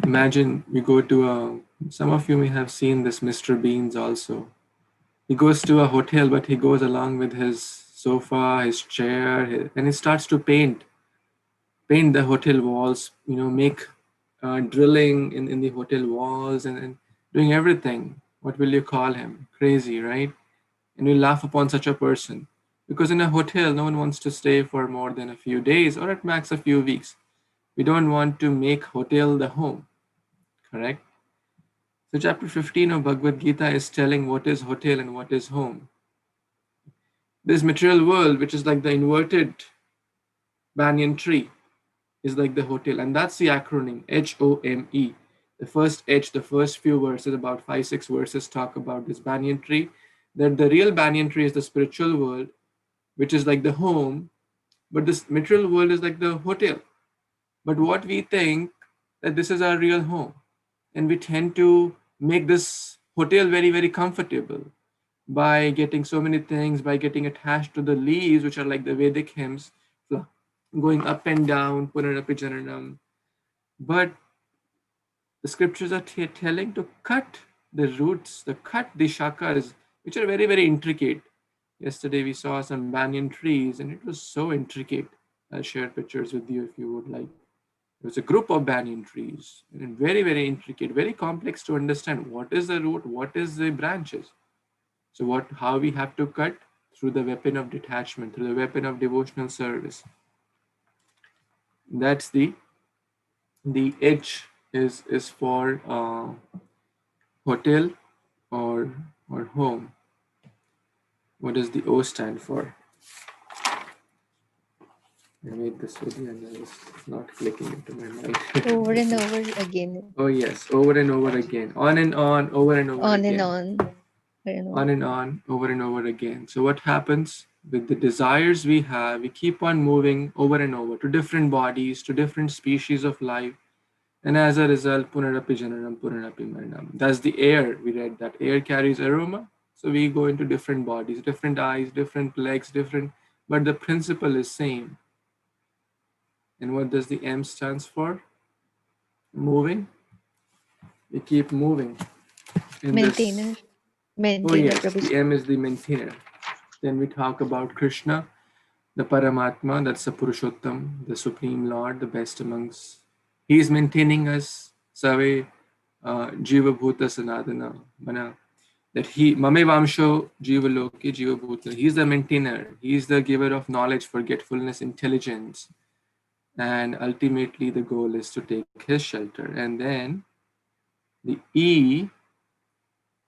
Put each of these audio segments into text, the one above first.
Imagine we go to some of you may have seen this Mr. Beans also. He goes to a hotel, but he goes along with his sofa, his chair, and he starts to paint the hotel walls, make drilling in the hotel walls and doing everything. What will you call him? Crazy, right? And we laugh upon such a person. Because in a hotel, no one wants to stay for more than a few days or at max a few weeks. We don't want to make hotel the home, correct? So chapter 15 of Bhagavad Gita is telling what is hotel and what is home. This material world, which is like the inverted banyan tree, is like the hotel, and that's the acronym HOME. The first H, the first few verses, about 5-6 verses, talk about this banyan tree. That the real banyan tree is the spiritual world, which is like the home, but this material world is like the hotel. But what we think that this is our real home, and we tend to make this hotel very, very comfortable by getting so many things, by getting attached to the leaves, which are like the Vedic hymns, going up and down, Puranapi Jananam. But the scriptures are telling to cut the roots, to cut the shakas, which are very, very intricate. Yesterday we saw some banyan trees, and it was so intricate. I'll share pictures with you if you would like. It was a group of banyan trees, and very, very intricate, very complex to understand what is the root, what is the branches. So how we have to cut? Through the weapon of detachment, through the weapon of devotional service. That's the H is for hotel or home. What does the O stand for? I made this video and it's not clicking into my mind. Over and over again. Oh yes, over and over again. On and on, over and over again. On and on, over and over again. So what happens with the desires we have, we keep on moving over and over to different bodies, to different species of life. And as a result, Punarapi Jananam, Punarapi Maranam. That's the air. We read that air carries aroma. So we go into different bodies, different eyes, different legs, but the principle is same. And what does the M stands for? Moving. We keep moving. Maintainer. Oh yes, the M is the maintainer. Then we talk about Kṛṣṇa, the Paramatma, that's the Purushottam, the Supreme Lord, the best amongst. He is maintaining us, Sevaya, Jiva Bhuta Sanadana, Mana. That he, Mame Vamsho Jiva Loki, Jiva Bhuta. He is the maintainer. He is the giver of knowledge, forgetfulness, intelligence. And ultimately the goal is to take his shelter. And then the E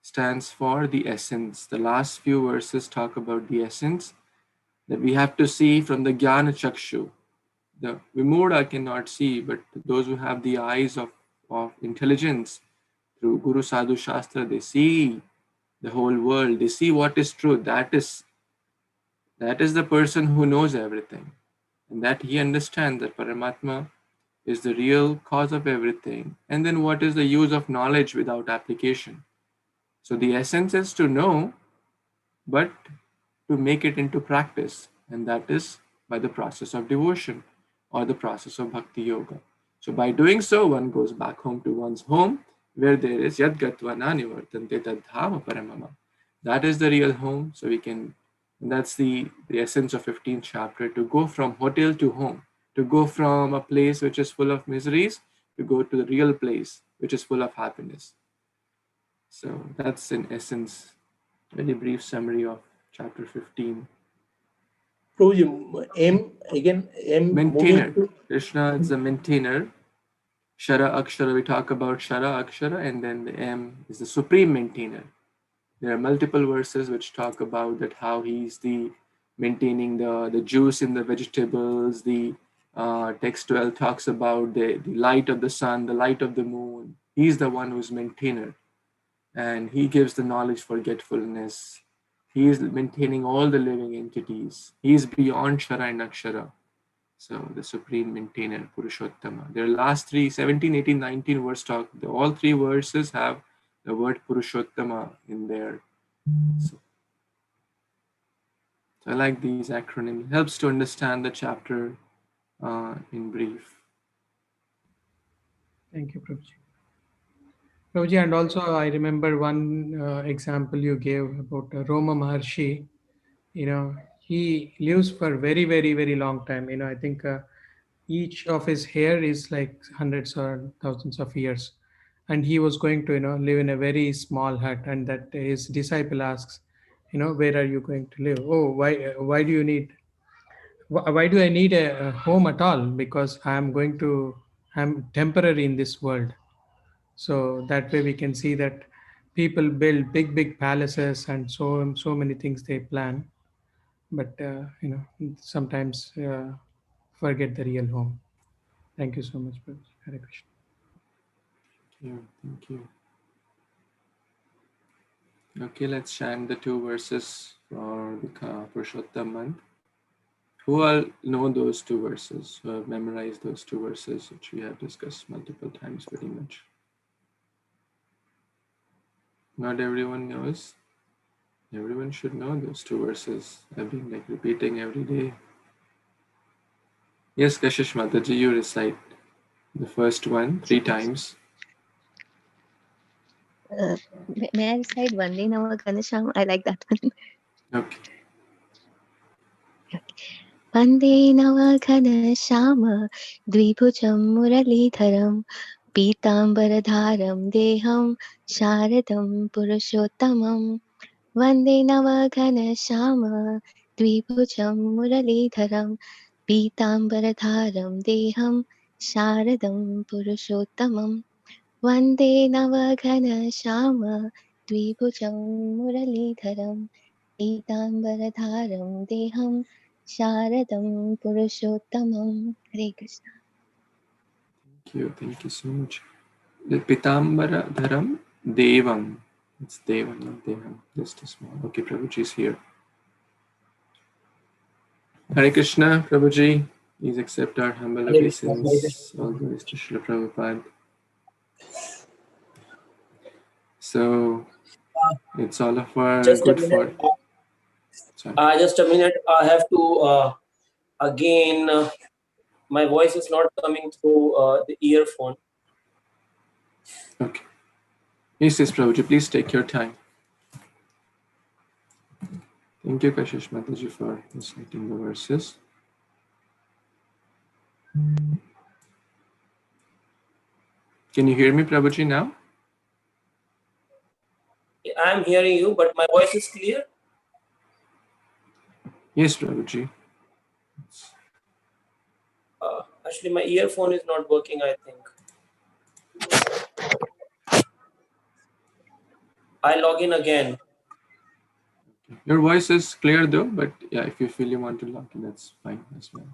stands for the essence. The last few verses talk about the essence that we have to see from the Jnana Chakshu. The Vimudha cannot see, but those who have the eyes of intelligence through Guru Sadhu Shastra, they see the whole world. They see what is truth. That is the person who knows everything. And that he understands that Paramatma is the real cause of everything. And then what is the use of knowledge without application? So the essence is to know, but to make it into practice. And that is by the process of devotion or the process of bhakti yoga. So by doing so, one goes back home to one's home where there is yad gatva na nivartante tad dhama paramama. That is the real home. So that's the essence of 15th chapter, to go from hotel to home, to go from a place which is full of miseries to go to the real place which is full of happiness. So that's in essence, very brief summary of chapter 15. Prabhuji, M again, M. Maintainer. Kṛṣṇa is the maintainer. Shara Akshara, we talk about Shara Akshara, and then the M is the supreme maintainer. There are multiple verses which talk about that how he's the maintaining the juice in the vegetables. The text 12 talks about the light of the sun, the light of the moon. He's the one who's maintainer. And he gives the knowledge forgetfulness. He is maintaining all the living entities. He is beyond Shara and Akshara. So the supreme maintainer, Purushottama. Their last 3, 17, 18, 19 verse talk. All 3 verses have the word Purushottama in there. So I like these acronyms. It helps to understand the chapter in brief. Thank you, Prabhuji. Prabhuji, and also I remember one example you gave about Roma Maharshi. He lives for very, very, very long time. I think each of his hair is like hundreds or thousands of years. And he was going to, live in a very small hut. And that his disciple asks, where are you going to live? Oh, why do you need, why do I need a home at all? Because I'm temporary in this world. So that way we can see that people build big, big palaces and so many things they plan, but sometimes forget the real home. Thank you so much, Prabhuji. Hare Krishna. Thank you. Okay, let's chant the 2 verses for the Purushottam month. Who all know those 2 verses? Who have memorized those 2 verses, which we have discussed multiple times pretty much? Not everyone knows. Everyone should know those 2 verses. I've been like repeating every day. Yes, Kashish Mataji, you recite the first one 3 times. May I recite Vande Navaganasham? I like that one. Okay. Vande Navaganasham Dvibhujam Muralidharam Pitambaradharam Deham Sharadam Purushottamam Vande Navaganasham Dvibhujam Muralidharam Pitambaradharam Deham Sharadam Purushottamam Vande Navaganasham Dvibhujam Muralidharam Pitambaradharam Deham Sharadam Purushottamam. Hare Krishna. Thank you so much. The Pitambara Dharam Devam. It's Devam, not Devam. Just a small. Okay, Prabhuji is here. Hare Krishna, Prabhuji. Please accept our humble Hare Krishna, Hare obeisance. Krishna. All glories to Srila Prabhupada. So, it's all of our Just a good for. minute. Sorry. Just a minute. I have to again. My voice is not coming through the earphone. Okay. Yes, Prabhuji, please take your time. Thank you, Kashish Mataji, for reciting the verses. Can you hear me, Prabhuji, now? I am hearing you, but my voice is clear. Yes, Prabhuji. Actually, my earphone is not working, I think. I log in again. Your voice is clear though, but yeah, if you feel you want to log in, that's fine as well.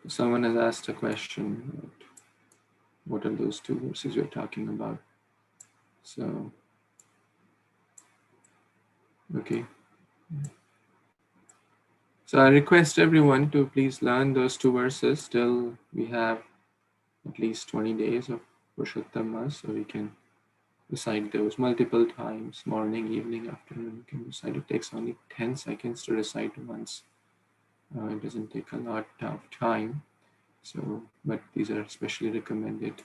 Someone has asked a question. What are those 2 verses you're talking about? So, okay. So I request everyone to please learn those 2 verses till we have at least 20 days of Purushottam, so we can recite those multiple times, morning, evening, afternoon. You can recite. It takes only 10 seconds to recite once. It doesn't take a lot of time. So, but these are especially recommended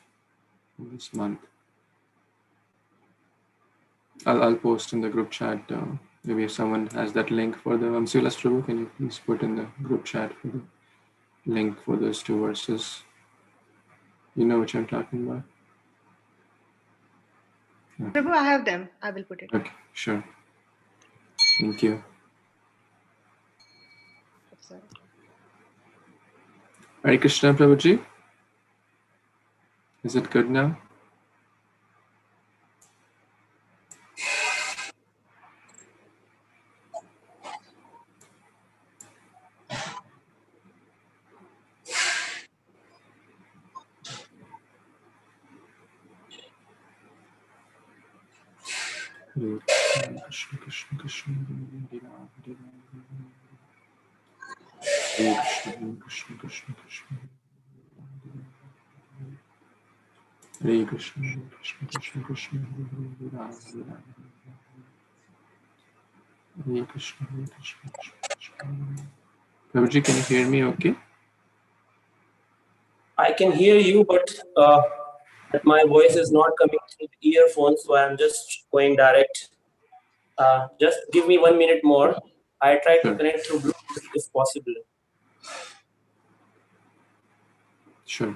in this month. I'll post in the group chat. Maybe if someone has that link for the Vamsilas Prabhu, can you please put in the group chat for the link for those 2 verses? You know what I'm talking about? Prabhu, I have them. I will put it. Okay, sure. Thank you. Sorry. Hare Krishna, Prabhuji. Is it good now? Hare Krishna, Krishna Krishna, Hare Ram, Hare Ram, Hare Krishna, Krishna Krishna, Krishna. Hare Krishna, Krishna Krishna, Krishna Hare Ram, Hare Ram. Hare Krishna, Krishna Krishna. Prabhuji, can you hear me okay? I can hear you, but my voice is not coming through the earphones, so I'm just going direct. Just give me 1 minute more. I try to Sure. connect through Bluetooth if possible. Sure.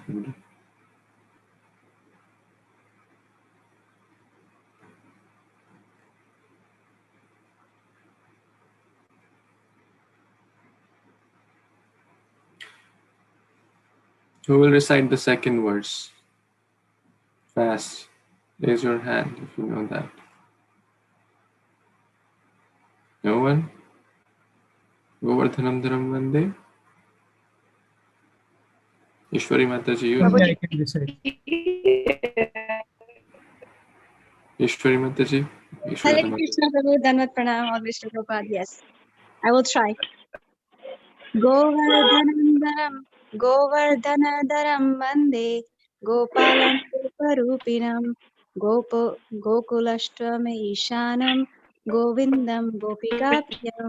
Who will recite the second verse? Fast. Raise your hand if you know that. No one? Govardhanam Dharam Vande? Ishwari Mataji, you know? Yeah, I can recite. Ishwari Mataji? Hare Ishwari Mataji. Krishna Prabhu, Dhanvat Pranam, or Vishnu Prabhupada. Yes, I will try. Govardhanadaram Vande Gopalam Goparupinam Gokulashtam Ishanam Govindam Gopika Priyam.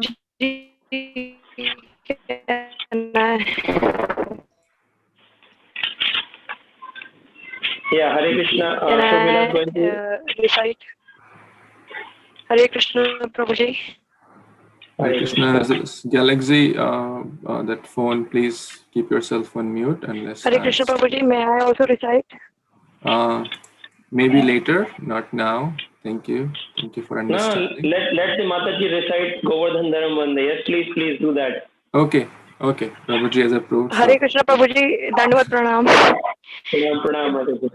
Yeah, Hare Krishna. Can Shobhila I going to recite? Hare Krishna Prabhuji. Hare Krishna. Galaxy, that phone, please keep yourself on mute unless Hare Krishna asked. Prabhuji, may I also recite? Maybe later, not now. Thank you. Thank you for No, understanding. let the Mataji recite Govardhan Dharam Vande. Yes, please do that. Okay. Prabhuji has approved. Hare So, Krishna Prabhuji, Dandavad Pranam. Pranam Mataji.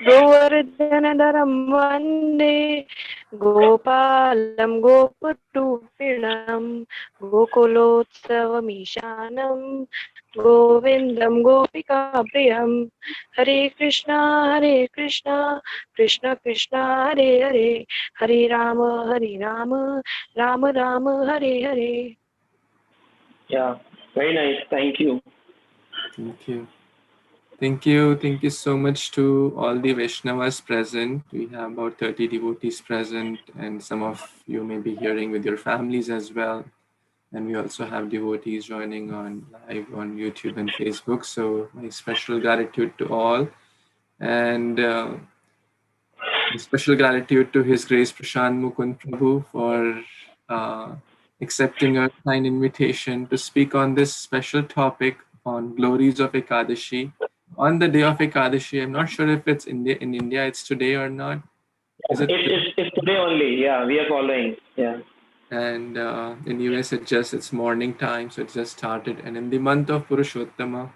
Govardhanadaram Vande Gopalam Gopurupinam Gokulotsavam Govindam Gopika Priyam. Hare Krishna Krishna Krishna Hare Hare Hare Rama Rama Rama Hare Hare. Yeah, very nice. Thank you. Thank you so much to all the Vaishnavas present. We have about 30 devotees present, and some of you may be hearing with your families as well. And we also have devotees joining on live on YouTube and Facebook. So my special gratitude to all, and special gratitude to His Grace Prashant Mukunda Prabhu for accepting our kind invitation to speak on this special topic on Glories of Ekadashi. On the day of Ekadashi, I'm not sure if it's in India it's today or not. Is it? It's today only. Yeah, we are following. Yeah. And in US it's morning time, so it just started. And in the month of Purushottama,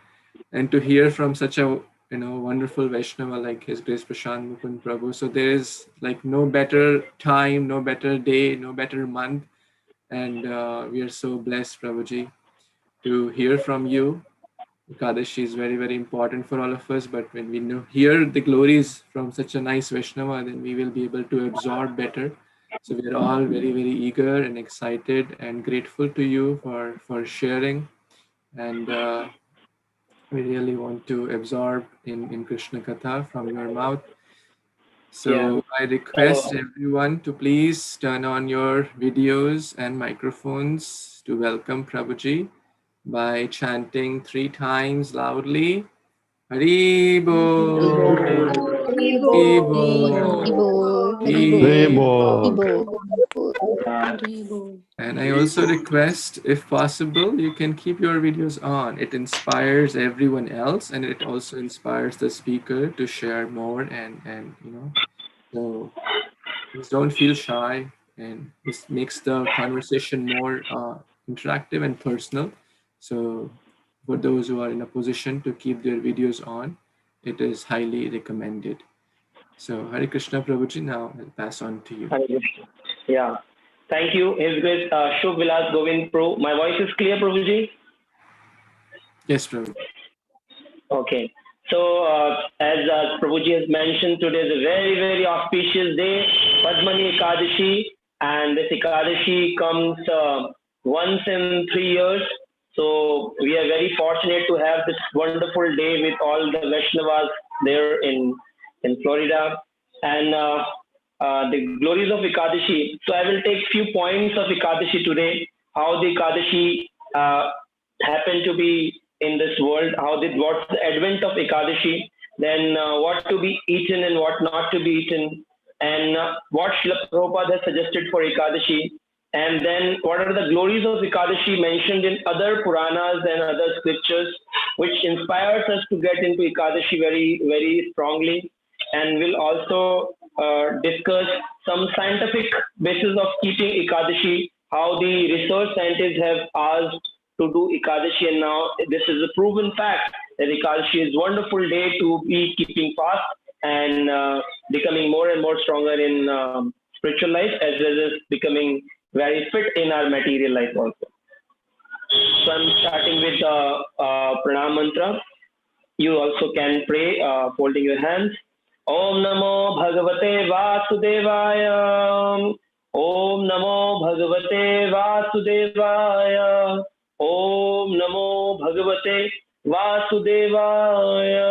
and to hear from such a wonderful Vaishnava like His Grace Prashant Mukunda Prabhu, so there is like no better time, no better day, no better month, and we are so blessed, Prabhuji, to hear from you. Ekadashi is very, very important for all of us, but when we hear the glories from such a nice Vaishnava, then we will be able to absorb better. So we are all very, very eager and excited and grateful to you for sharing, and we really want to absorb in Krishna Katha from your mouth. So Yeah. I request everyone to please turn on your videos and microphones to welcome Prabhuji by chanting 3 times loudly. Hari Bol, Hari Bol, Hari Bol. And I also request, if possible, you can keep your videos on. It inspires everyone else, and it also inspires the speaker to share more. And so please don't feel shy, and this makes the conversation more interactive and personal. So for those who are in a position to keep their videos on, it is highly recommended. So Hare Krishna Prabhuji, now I'll pass on to you. Hare Krishna. Yeah. Thank you. His Grace Shubh Vilas Govind Prabhu. My voice is clear, Prabhuji? Yes, Prabhu. Okay. So, as Prabhuji has mentioned, today is a very, very auspicious day, Padmani Ekadashi, and this Ekadashi comes once in 3 years. So, we are very fortunate to have this wonderful day with all the Vaishnavas there in Florida. And the glories of Ekadashi. So, I will take few points of Ekadashi today, how the Ekadashi happened to be in this world, what's the advent of Ekadashi, then what to be eaten and what not to be eaten, and what Srila Prabhupada has suggested for Ekadashi, and then what are the glories of Ekadashi mentioned in other Puranas and other scriptures, which inspires us to get into Ekadashi very, very strongly. And we'll also discuss some scientific basis of keeping Ekadashi, how the research scientists have asked to do Ekadashi, and now this is a proven fact that Ekadashi is a wonderful day to be keeping fast and becoming more and more stronger in spiritual life, as well as becoming very fit in our material life also. So I'm starting with Pranam Mantra. You also can pray folding your hands. Om Namo Bhagavate Vasudevaya. Om Namo Bhagavate Vasudevaya. Om Namo Bhagavate Vasudevaya.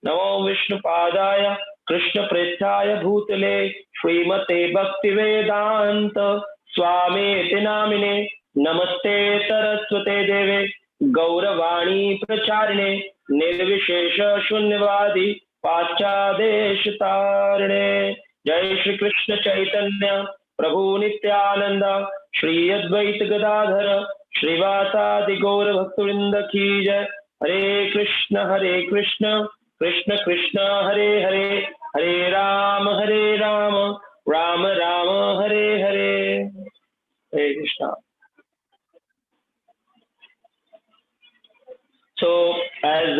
Namo Vishnu Padaya Kṛṣṇa Prethaya Bhutale Śrīmate Bhaktivedanta Swameti Namine Namaste Saraswate Deve Gauravani Pracharine Nirvishesha Shunyavadi Paschadeshatarine. Jai Shri Krishna Chaitanya Prabhu Nityananda Shri Advaita Gadadhara Shrivasadi Gaura Bhaktivinoda Ki Jai. Hare Krishna Krishna Krishna Hare Hare, Hare Rama Rama Rama Hare Hare. Hare Krishna. So as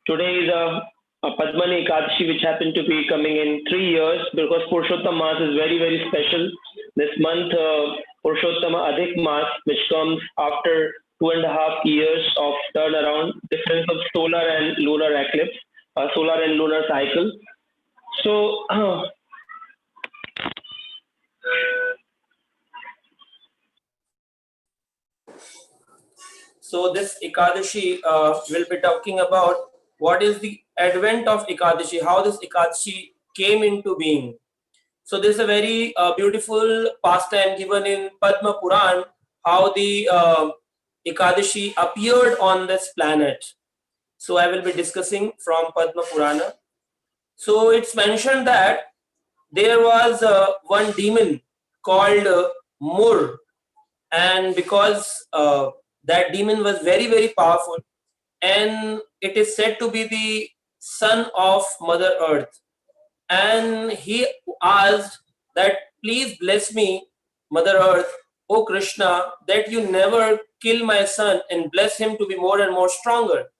today is a Padmani Ekadashi, which happened to be coming in 3 years, because Purushottam Mas is very, very special. This month, Purushottama Adhik Mas, which comes after 2.5 years of turnaround, difference of solar and lunar eclipse, solar and lunar cycle. So, so this Ekadashi will be talking about what is the advent of Ekadashi, how this Ekadashi came into being. So this is a very beautiful pastime given in Padma Puran, how the Ekadashi appeared on this planet. So I will be discussing from Padma Purana. So it's mentioned that there was one demon called Mur, and because that demon was very, very powerful, and it is said to be the son of Mother Earth, and he asked that, please bless me, Mother Earth, O Kṛṣṇa, that you never kill my son and bless him to be more and more stronger.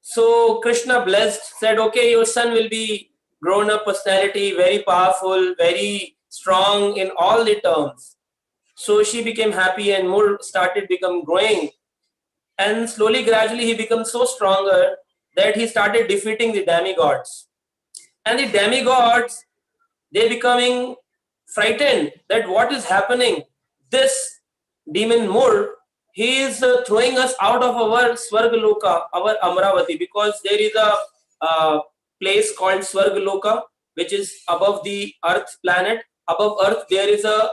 So Kṛṣṇa blessed, said, okay, your son will be grown up personality, very powerful, very strong in all the terms. So she became happy, and Mur started become growing, and slowly, gradually he becomes so stronger that he started defeating the demigods. And the demigods, they becoming frightened that what is happening. This demon Mur, he is throwing us out of our Swargaloka, our Amravati, because there is a place called Swargaloka, which is above the Earth planet. Above Earth there is a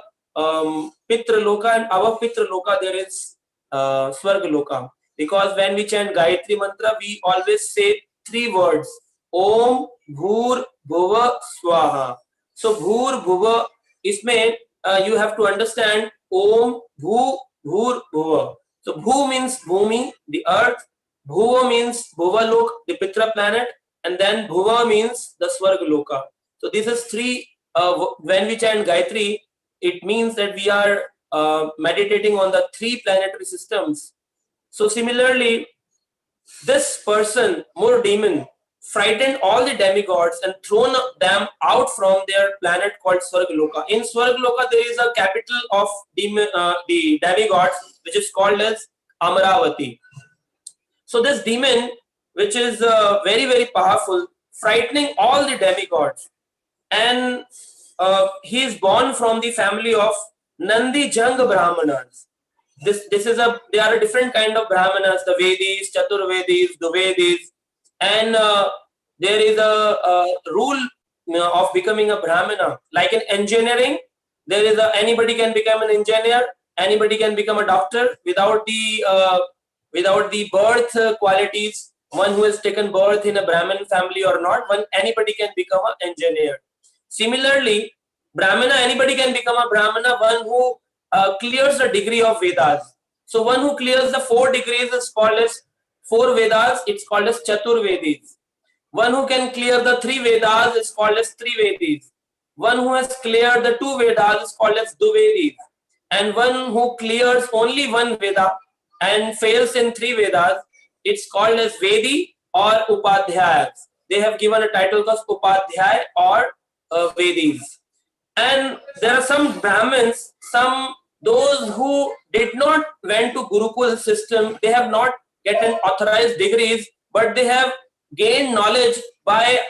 Pitraloka, and above Pitraloka there is Swargaloka. Because when we chant Gayatri Mantra, we always say 3 words: Om Bhur Bhuva Swaha. So Bhur Bhuva, isme you have to understand Om Bhu Bhur Bhuva. So Bhu means Bhumi, the earth. Bhuva means Bhuvalok, the Pitra planet, and then Bhuva means the Swargaloka. So this is 3. When we chant Gayatri, it means that we are meditating on the 3 planetary systems. So similarly, this person, Mur demon, frightened all the demigods and thrown them out from their planet called Swargaloka. In Swargaloka, there is a capital of the demigods, which is called as Amravati. So this demon, which is very, very powerful, frightening all the demigods, and he is born from the family of Nandi Janga Brahmanas. They are a different kind of Brahmanas, the Vedis, Chaturvedis, Dvivedis, and there is a rule of becoming a Brahmana. Like in engineering, there is anybody can become an engineer, anybody can become a doctor without the without the birth qualities, one who has taken birth in a Brahmin family or not, anybody can become an engineer. Similarly, Brahmana, anybody can become a Brahmana, one who clears the degree of Vedas. So one who clears the 4 degrees is called as 4 Vedas, it's called as Chaturvedis. One who can clear the 3 Vedas is called as Trivedis. One who has cleared the 2 Vedas is called as Duvedis. And one who clears only 1 Veda and fails in 3 Vedas, it's called as Vedi or Upadhyayas. They have given a title called Upadhyay or Vedis. And there are some Brahmins, those who did not went to Gurukul system, they have not gotten authorized degrees, but they have gained knowledge by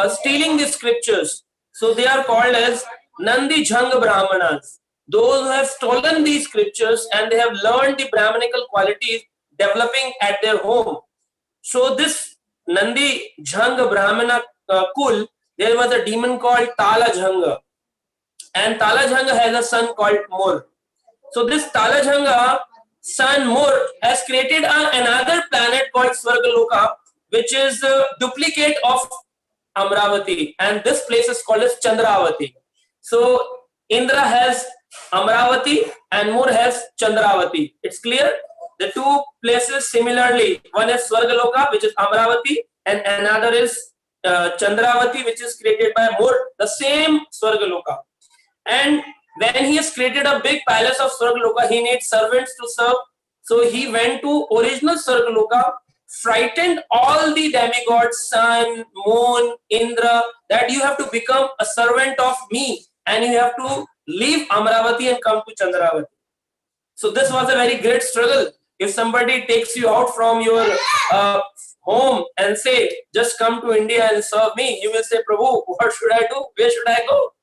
stealing the scriptures. So they are called as Nandi Jhang Brahmanas. Those who have stolen these scriptures and they have learned the Brahmanical qualities developing at their home. So this Nandi Jhang Brahmana Kul, there was a demon called Tala Jhanga. And Tala Jhanga has a son called Mur. So this Tala Jhanga son Mur has created another planet called Svargaloka, which is a duplicate of Amravati. And this place is called as Chandravati. So Indra has Amravati and Mur has Chandravati. It's clear? The 2 places similarly, one is Svargaloka, which is Amravati, and another is Chandravati, which is created by Mur, the same Svargaloka. And when he has created a big palace of Svargaloka, he needs servants to serve. So he went to original Svargaloka, frightened all the demigods, sun, moon, Indra, that you have to become a servant of me and you have to leave Amravati and come to Chandravati. So this was a very great struggle. If somebody takes you out from your home and say, just come to India and serve me, you will say, Prabhu, what should I do? Where should I go?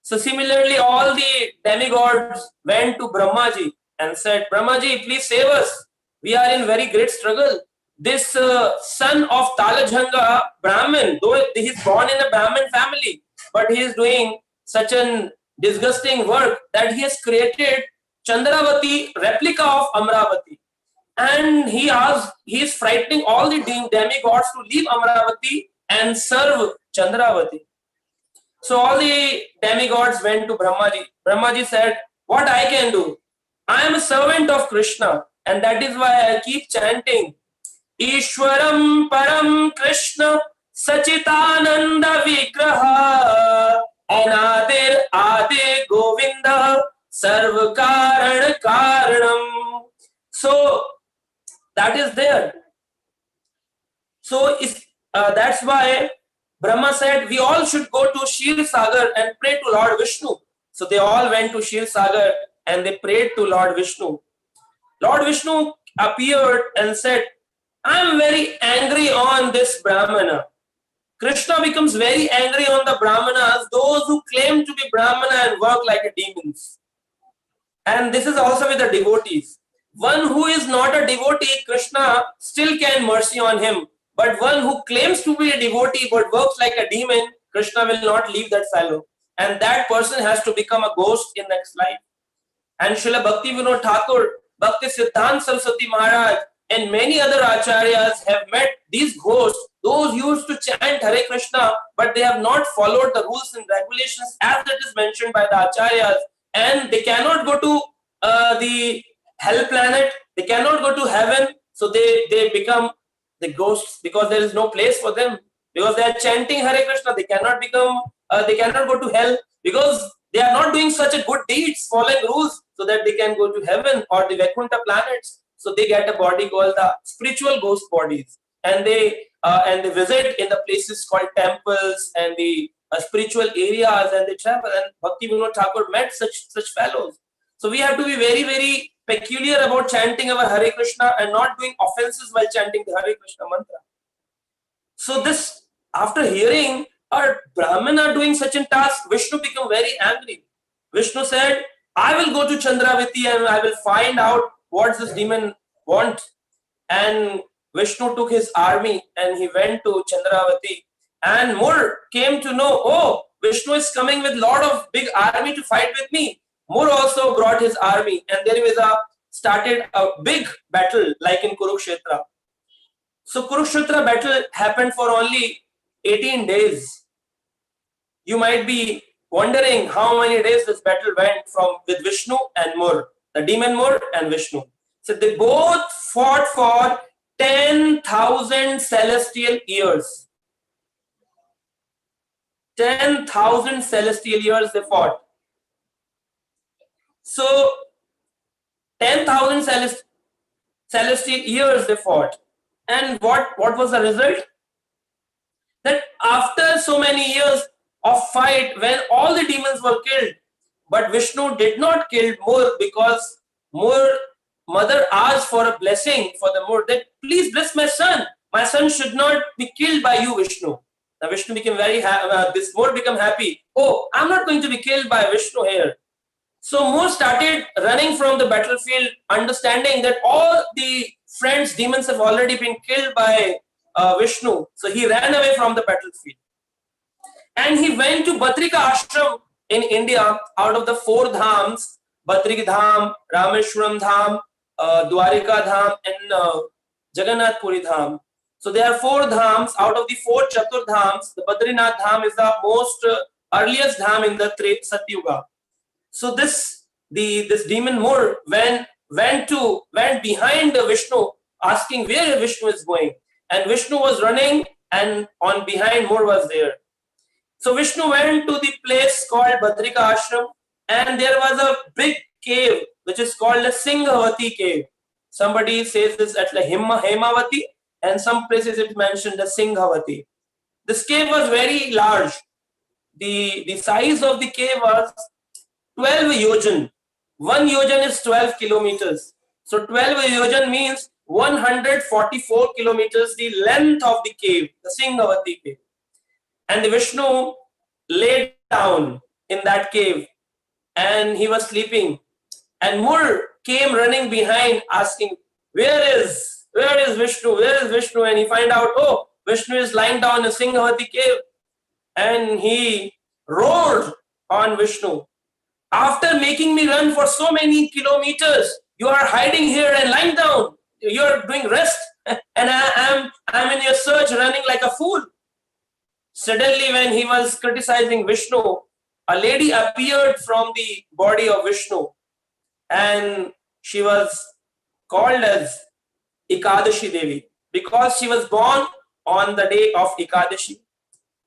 So similarly, all the demigods went to Brahmaji and said, Brahmaji, please save us. We are in very great struggle. This son of Talajhanga, Brahmin, though he is born in a Brahmin family, but he is doing such an disgusting work that he has created Chandravati, replica of Amravati. And he is frightening all the demigods to leave Amravati and serve Chandravati. So all the demigods went to Brahmaji. Brahmaji said, what I can do? I am a servant of Kṛṣṇa, and that is why I keep chanting Ishwaram Param Kṛṣṇa Sachitananda Vigraha Anadir Adi Govinda Sarva Karan Karanam. So that is there. So that's why Brahma said we all should go to Shir Sagar and pray to Lord Vishnu. So they all went to Shir Sagar and they prayed to Lord Vishnu. Lord Vishnu appeared and said, I am very angry on this Brahmana. Kṛṣṇa becomes very angry on the Brahmanas, those who claim to be Brahmana and work like demons. And this is also with the devotees. One who is not a devotee, Kṛṣṇa still can mercy on him. But one who claims to be a devotee but works like a demon, Kṛṣṇa will not leave that fellow. And that person has to become a ghost in next life. And Srila Bhakti Vinod Thakur, Bhakti Siddhanta Saraswati Maharaj, and many other acharyas have met these ghosts, those used to chant Hare Krishna, but they have not followed the rules and regulations as it is mentioned by the acharyas. And they cannot go to the hell planet, they cannot go to heaven, so they become the ghosts because there is no place for them. Because they are chanting Hare Krishna, they cannot go to hell because they are not doing such a good deeds, following rules, so that they can go to heaven or the Vaikuntha planets. So they get a body called the spiritual ghost bodies, and they visit in the places called temples and the spiritual areas, and they travel. And Bhakti Vinod Thakur met such fellows. So we have to be very, very peculiar about chanting our Hare Krishna and not doing offenses while chanting the Hare Krishna mantra. So this, after hearing a Brahmana doing such a task, Vishnu became very angry. Vishnu said, I will go to Chandravati and I will find out what this demon wants. And Vishnu took his army and he went to Chandravati. And Mur came to know, oh, Vishnu is coming with a lot of big army to fight with me. Mur also brought his army, and there was a started a big battle like in Kurukshetra. So Kurukshetra battle happened for only 18 days. You might be wondering how many days this battle went from with Vishnu and Mur, the demon Mur and Vishnu. So they both fought for 10,000 celestial years. 10,000 celestial years they fought. So 10,000 celestial years they fought. And what was the result? That after so many years of fight, when all the demons were killed, but Vishnu did not kill Mur, because Mur mother asked for a blessing for the Mur, that please bless my son. My son should not be killed by you, Vishnu. Now Vishnu became very happy. This Mur became happy. Oh, I'm not going to be killed by Vishnu here. So Mur started running from the battlefield, understanding that all the friends, demons, have already been killed by Vishnu. So he ran away from the battlefield. And he went to Badrika Ashram in India. Out of the 4 dhams, Badrika Dham, Rameshwaram Dham, Dwarika Dham, and Jagannath Puri Dham. So there are 4 dhams. Out of the 4 Chatur dhams, the Badrinath Dham is the most earliest dham in the Satyuga. So this demon Mur went behind the Vishnu, asking where Vishnu is going. And Vishnu was running, and on behind Mur was there. So Vishnu went to the place called Badrika Ashram, and there was a big cave which is called the Singhavati cave. Somebody says this at the Hemavati, and some places it mentioned the Singhavati. This cave was very large. The size of the cave was 12 yojan. 1 yojan is 12 kilometers. So 12 yojan means 144 kilometers the length of the cave, the Singhavati cave. And the Vishnu laid down in that cave and he was sleeping. And Mur came running behind asking, where is Vishnu? Where is Vishnu? And he find out, oh, Vishnu is lying down in Singhavati cave. And he roared on Vishnu. After making me run for so many kilometers, you are hiding here and lying down. You are doing rest. And I'm in your search running like a fool. Suddenly, when he was criticizing Vishnu, a lady appeared from the body of Vishnu, and she was called as Ekadishi Devi because she was born on the day of Ekadishi.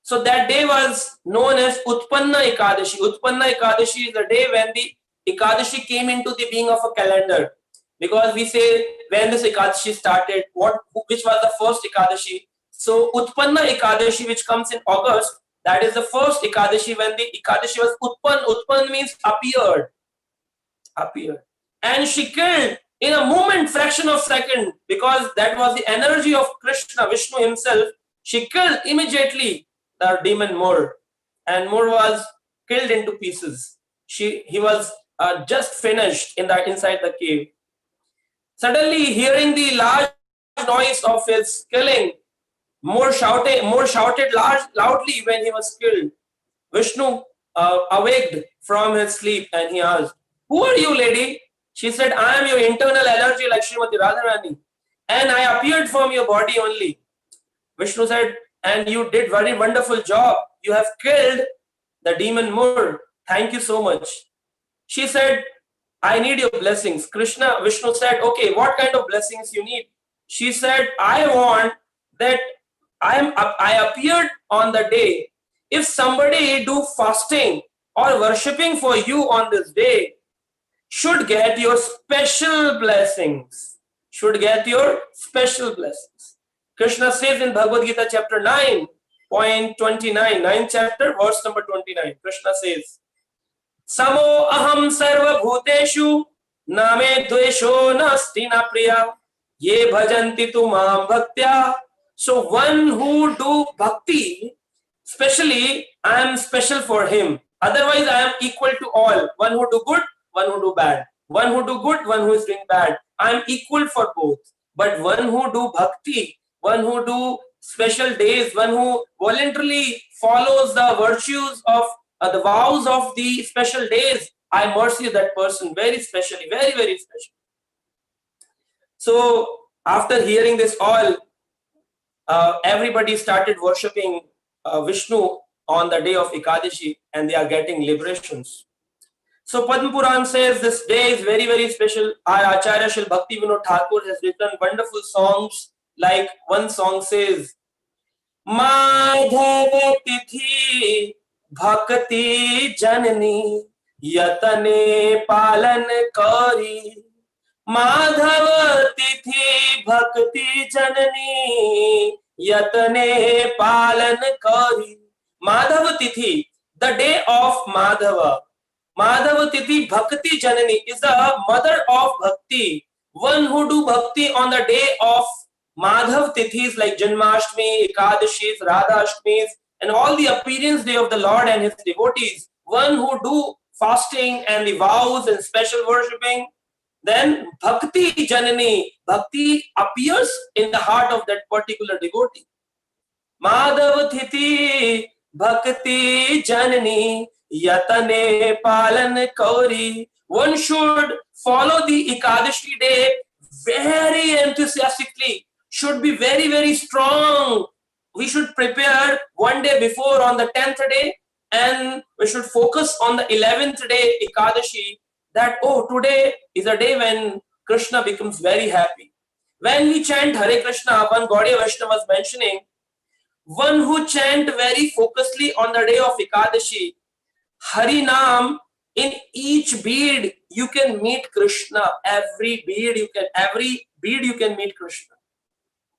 So that day was known as Utpanna Ekadashi. Utpanna Ekadashi is the day when the Ekadashi came into the being of a calendar. Because we say when this Ekadashi started, which was the first Ekadashi. So Utpanna Ekadashi, which comes in August, that is the first Ekadashi when the Ekadashi was Utpanna. Utpanna means appeared. And she killed in a moment, fraction of second, because that was the energy of Kṛṣṇa, Vishnu himself. She killed immediately the demon Mur, and Mur was killed into pieces. He was just finished inside the cave. Suddenly, hearing the large noise of his killing, Mur shouted loudly when he was killed. Vishnu awaked from his sleep and he asked, "Who are you, lady?" She said, "I am your internal energy like Śrīmati Radharani, and I appeared from your body only." Vishnu said, "And you did very wonderful job. You have killed the demon Mur. Thank you so much." She said, "I need your blessings." Vishnu said, "Okay, what kind of blessings you need?" She said, "I want that I appeared on the day. If somebody do fasting or worshipping for you on this day, should get your special blessings. Should get your special blessings." Kṛṣṇa says in Bhagvata chapter 9.29, 9th chapter, verse number 29. Kṛṣṇa says, "Samo aham sarva bhuteshu name dvesho nasti na priya ye bhajanti tu mam bhaktya." So one who do bhakti, especially I am special for him. Otherwise I am equal to all. One who do good, one who do bad. One who do good, one who is doing bad. I am equal for both. But one who do bhakti, one who do special days, one who voluntarily follows the virtues of the vows of the special days, I mercy that person very specially, very, very special. So after hearing this all, everybody started worshipping Vishnu on the day of Ekadashi, and they are getting liberations. So Padma Puran says this day is very, very special. Our Acharya Shri Bhakti Vinod Thakur has written wonderful songs. Like one song says, Madhava Tithi Bhakti Janani Yatane Palan Kari. Madhava Tithi Bhakti Janani Yatane Palan Kari. Madhava Tithi, the day of Madhava. Madhava Tithi Bhakti Janani is the mother of Bhakti. One who do Bhakti on the day of Madhav Tithis like Janmashtami, Ekadashis, Radhashtamis, and all the appearance day of the Lord and his devotees. One who do fasting and the vows and special worshipping, then Bhakti Janani, Bhakti appears in the heart of that particular devotee. Madhav Tithi Bhakti Janani Yatane Palan Kauri. One should follow the Ekadashi day very enthusiastically, should be very, very strong. We should prepare one day before on the 10th day, and we should focus on the 11th day Ekadashi, that today is a day when Kṛṣṇa becomes very happy. When we chant Hare Krishna, one Gaudiya Vaishnava was mentioning, one who chant very focusedly on the day of Ekadashi, Hari Nam, in each bead you can meet Kṛṣṇa. Every bead you can meet Kṛṣṇa.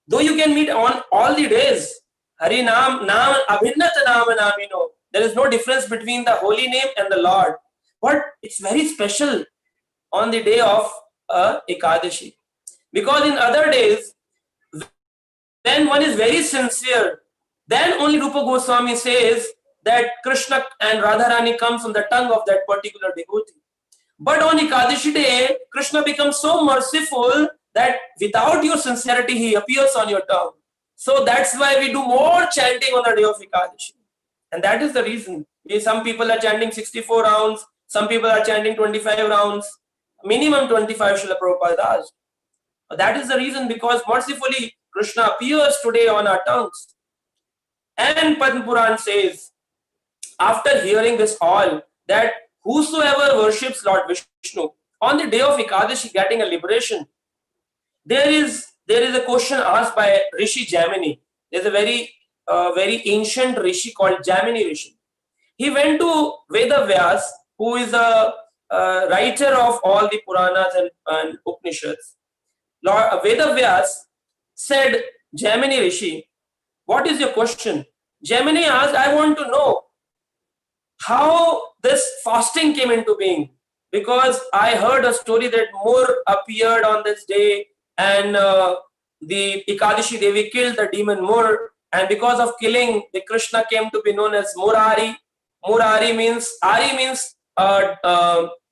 Though you can meet on all the days, Hari Nam, Nam Abhinnata Nama Namino. There is no difference between the holy name and the Lord. But it's very special on the day of Ekadashi. Because in other days, when one is very sincere, then only Rupa Goswami says that Kṛṣṇa and Radharani comes from the tongue of that particular devotee. But on Ekadashi day, Kṛṣṇa becomes so merciful that without your sincerity, he appears on your tongue. So that's why we do more chanting on the day of Ekadashi. And that is the reason. Some people are chanting 64 rounds, some people are chanting 25 rounds, minimum 25 Srila Prabhupada asked. That is the reason, because mercifully Kṛṣṇa appears today on our tongues. And Padma Puran says, after hearing this all, that whosoever worships Lord Vishnu on the day of Ekadashi getting a liberation, there is a question asked by Rishi Jamini. There's a very ancient Rishi called Jamini Rishi. He went to Veda Vyas, who is a writer of all the Puranas and Upanishads. Lord Veda Vyas said, Jamini Rishi, what is your question? Jamini asked, I want to know how this fasting came into being, because I heard a story that Mur appeared on this day, and the Ekadashi Devi killed the demon Mur, and because of killing, the Kṛṣṇa came to be known as Murari. Murari means, Ari means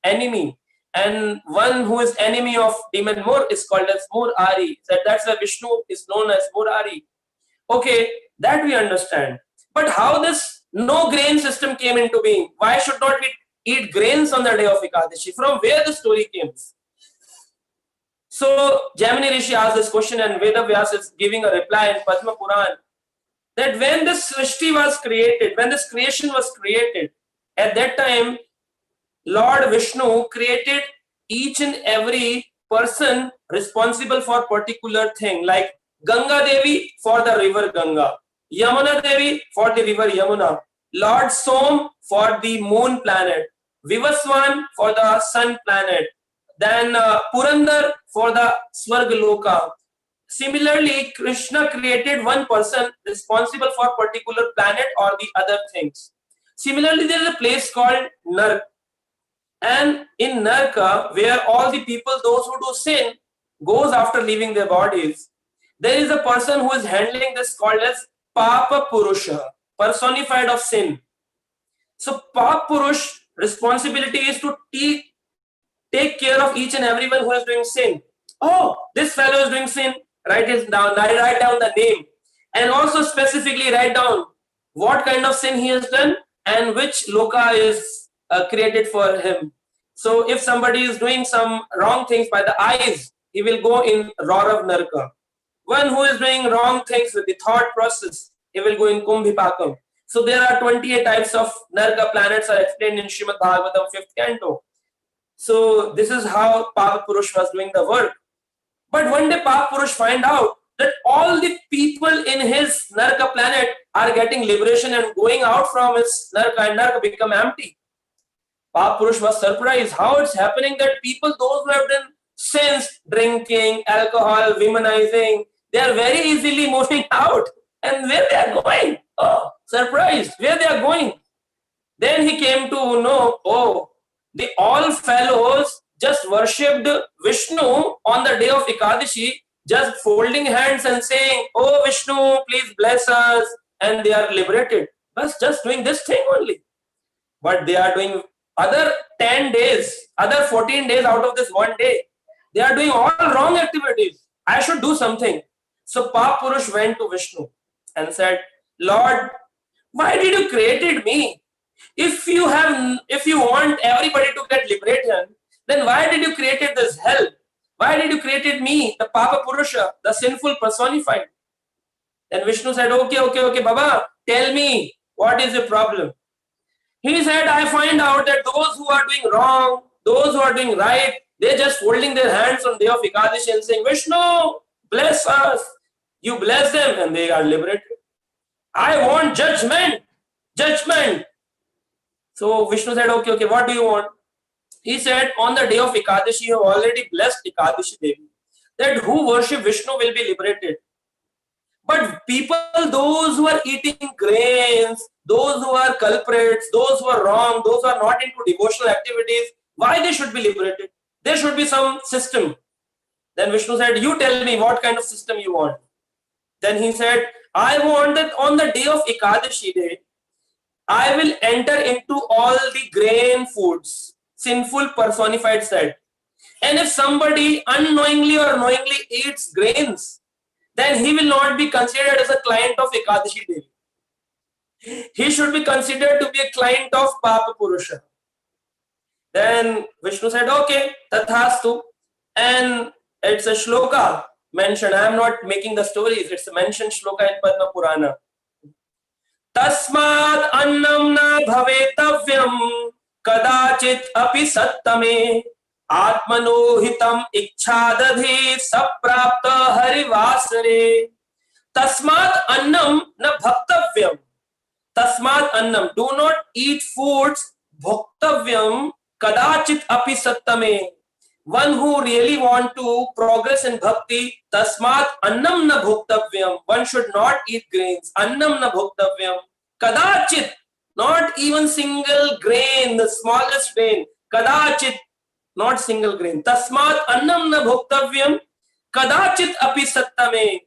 enemy, and one who is enemy of demon Mur is called as Murari. That's why Vishnu is known as Murari. Okay, that we understand. But how this no grain system came into being? Why should not we eat grains on the day of Ekadashi? From where the story came? So Jamini Rishi asked this question, and Veda Vyas is giving a reply in Padma Puran, that when this Srishti was created, when this creation was created, at that time Lord Vishnu created each and every person responsible for particular thing, like Ganga Devi for the river Ganga, Yamuna Devi for the river Yamuna, Lord Som for the moon planet, Vivaswan for the sun planet, then Purandar for the Swarga Loka. Similarly, Kṛṣṇa created one person responsible for particular planet or the other things. Similarly, there is a place called Nark. And in Narka, where all the people, those who do sin, goes after leaving their bodies, there is a person who is handling this called as Papa Purusha, personified of sin. So Papa Purush responsibility is to take care of each and everyone who is doing sin. Oh, this fellow is doing sin. Write it down. Write down the name, and also specifically write down what kind of sin he has done and which loka is created for him. So if somebody is doing some wrong things by the eyes, he will go in Raurav Narka. One who is doing wrong things with the thought process, he will go in Kumbhipakam. So there are 28 types of Narka planets are explained in Śrīmad-Bhāgavatam 5th canto. So this is how Papa Purush was doing the work. But one day Papa Purush find out that all the people in his Narka planet are getting liberation and going out from his Narka, and Narka become empty. Papa Purush was surprised how it's happening that people, those who have done sins, drinking, alcohol, womanizing, they are very easily moving out. And where they are going? Oh, surprised, where they are going? Then he came to know, oh, the all fellows just worshipped Vishnu on the day of Ekadishi, just folding hands and saying, oh Vishnu, please bless us, and they are liberated. But just doing this thing only. But they are doing other 10 days, other 14 days out of this one day. They are doing all wrong activities. I should do something. So Papa Purush went to Vishnu and said, Lord, why did you created me? If you want everybody to get liberation, then why did you created this hell? Why did you created me, the Papa Purusha, the sinful personified? Then Vishnu said, okay, Baba, tell me, what is the problem? He said, I find out that those who are doing wrong, those who are doing right, they're just folding their hands on the day of Ekadishi and saying, Vishnu, bless us. You bless them and they are liberated. I want judgment. So Vishnu said, okay, what do you want? He said, on the day of Ekadishi, you have already blessed Ekadishi Devi, that who worship Vishnu will be liberated. But people, those who are eating grains, those who are culprits, those who are wrong, those who are not into devotional activities, why they should be liberated? There should be some system. Then Vishnu said, you tell me what kind of system you want. Then he said, I want that on the day of Ekadishi day, I will enter into all the grain foods, sinful personified said. And if somebody unknowingly or knowingly eats grains, then he will not be considered as a client of Ekadishi Devi. He should be considered to be a client of Papa Purusha. Then Vishnu said, okay, tathastu. And it's a shloka mentioned. I am not making the stories. It's a mentioned shloka in Padma Purana. Tasmad annam na bhavetavyam kadachit api sattame atmano hitam ichchadadhi saprapta harivasare. Tasmad annam na bhaktavyam. Tasmad annam. Do not eat foods bhaktavyam kadachit api sattame. One who really want to progress in bhakti, tasmat annam na bhoktavyam. One should not eat grains. Annam na bhoktavyam. Kadachit, not even single grain, the smallest grain. Kadachit, not single grain. Tasmat annam na bhoktavyam. Kadachit api sattame.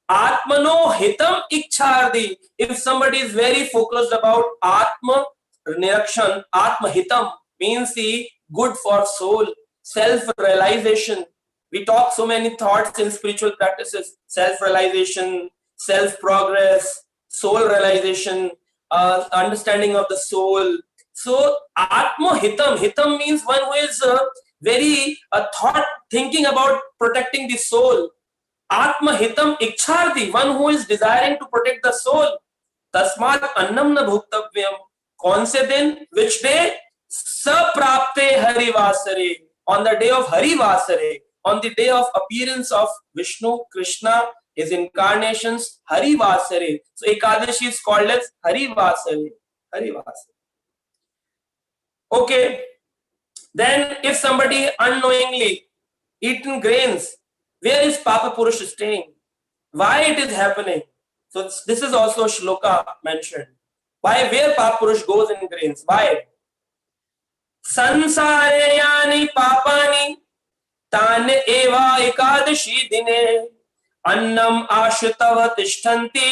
Atmano hitam ikchardi. If somebody is very focused about atma nirakshan, atma hitam means the good for soul. Self-realization. We talk so many thoughts in spiritual practices. Self-realization, self-progress, soul realization, understanding of the soul. So, Atma Hitam. Hitam means one who is very thinking about protecting the soul. Atma Hitam Ikchardi, one who is desiring to protect the soul. Tasmat Annam na Bhuktavyam. Kaun se din? Which day? Saprapte Harivasare. On the day of Harivasare, on the day of appearance of Vishnu, Kṛṣṇa, his incarnations, Harivasare. So Ekadashi is called as Harivasare. Okay. Then if somebody unknowingly eaten grains, where is Papa Purusha staying? Why it is happening? So this is also shloka mentioned. Where Papa Purusha goes in grains? Why? संसारे यानि पापानि तान एवा एकादशी दिने अन्नम आश्रितव तिष्ठन्ति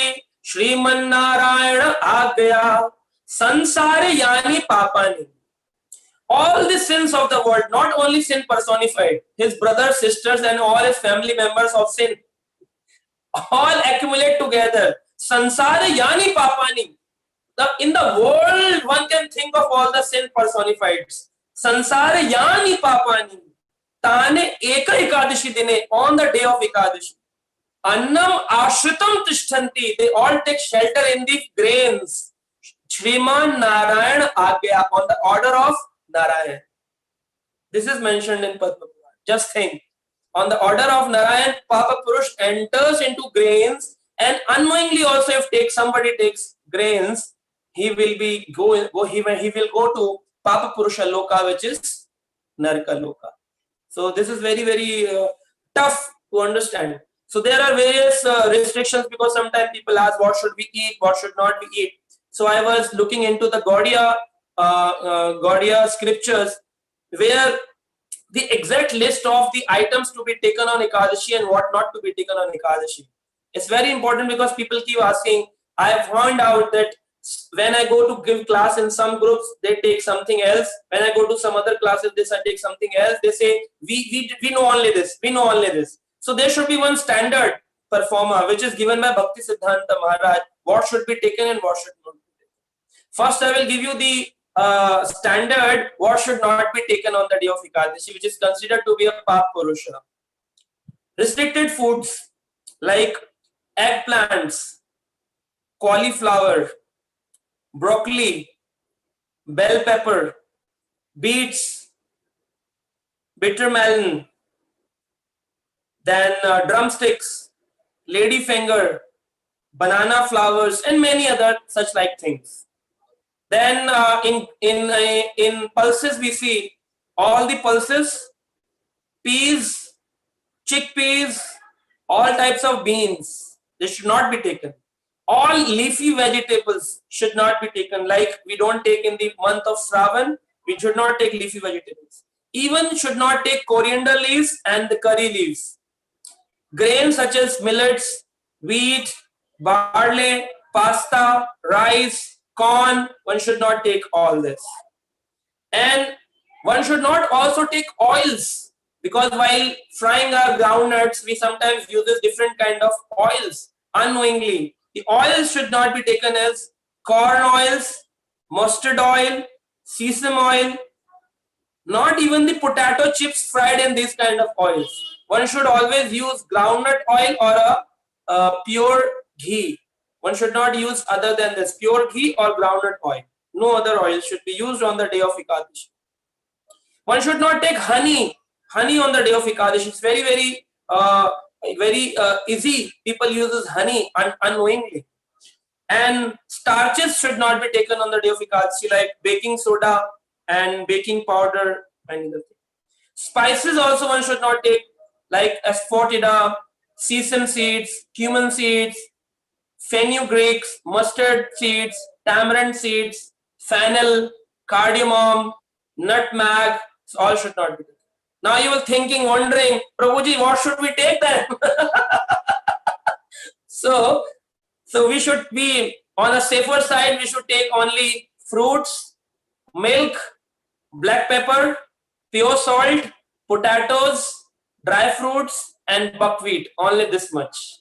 Sriman Narayana आज्ञया. Sansare yani papani. All the sins of the world, not only sin personified, his brothers, sisters, and all his family members of sin, all accumulate together. Sansare yani papani. In the world, one can think of all the sin personified. Sansare yani papani. Tane eka Ekadashi dine, on the day of Ekadashi. Annam ashritam tishtanti, they all take shelter in the grains. Shriman Narayan Agya, on the order of Narayan. This is mentioned in Padma Puran. Just think, on the order of Narayan, Papa Purush enters into grains, and unknowingly also if somebody takes grains, he will go to Papa Purusha Loka, which is Naraka Loka. So this is very, very tough to understand. So there are various restrictions, because sometimes people ask what should we eat, what should not we eat. So I was looking into the Gaudiya scriptures, where the exact list of the items to be taken on Ekadashi and what not to be taken on Ekadashi. It's very important, because people keep asking. I have found out that when I go to give class in some groups, they take something else. When I go to some other classes, they take something else. They say, we know only this, we know only this. So there should be one standard performer, which is given by Bhakti Siddhanta Maharaj, what should be taken and what should not be taken. First, I will give you the standard what should not be taken on the day of Ekadashi, which is considered to be a Pap Purusha. Restricted foods like eggplants, cauliflower, broccoli, bell pepper, beets, bitter melon, then drumsticks, ladyfinger, banana flowers, and many other such like things. Then in pulses we see all the pulses, peas, chickpeas, all types of beans, they should not be taken. All leafy vegetables should not be taken. Like we don't take in the month of Shravan, we should not take leafy vegetables. Even should not take coriander leaves and the curry leaves. Grains such as millets, wheat, barley, pasta, rice, corn, one should not take all this. And one should not also take oils, because while frying our groundnuts, we sometimes use different kind of oils unknowingly. The oils should not be taken as corn oils, mustard oil, sesame oil, not even the potato chips fried in these kind of oils. One should always use groundnut oil or a pure ghee. One should not use other than this, pure ghee or groundnut oil. No other oil should be used on the day of Ekadashi. One should not take honey on the day of Ekadashi. It's very, very easy. People use honey unknowingly. And starches should not be taken on the day of Ekadashi, like baking soda and baking powder and other things. Spices also one should not take, like asafoetida, sesame seeds, cumin seeds, fenugreek, mustard seeds, tamarind seeds, fennel, cardamom, nutmeg, all should not be taken. Now you are thinking, wondering, Prabhuji, what should we take then? So we should be on a safer side. We should take only fruits, milk, black pepper, pure salt, potatoes, dry fruits, and buckwheat. Only this much,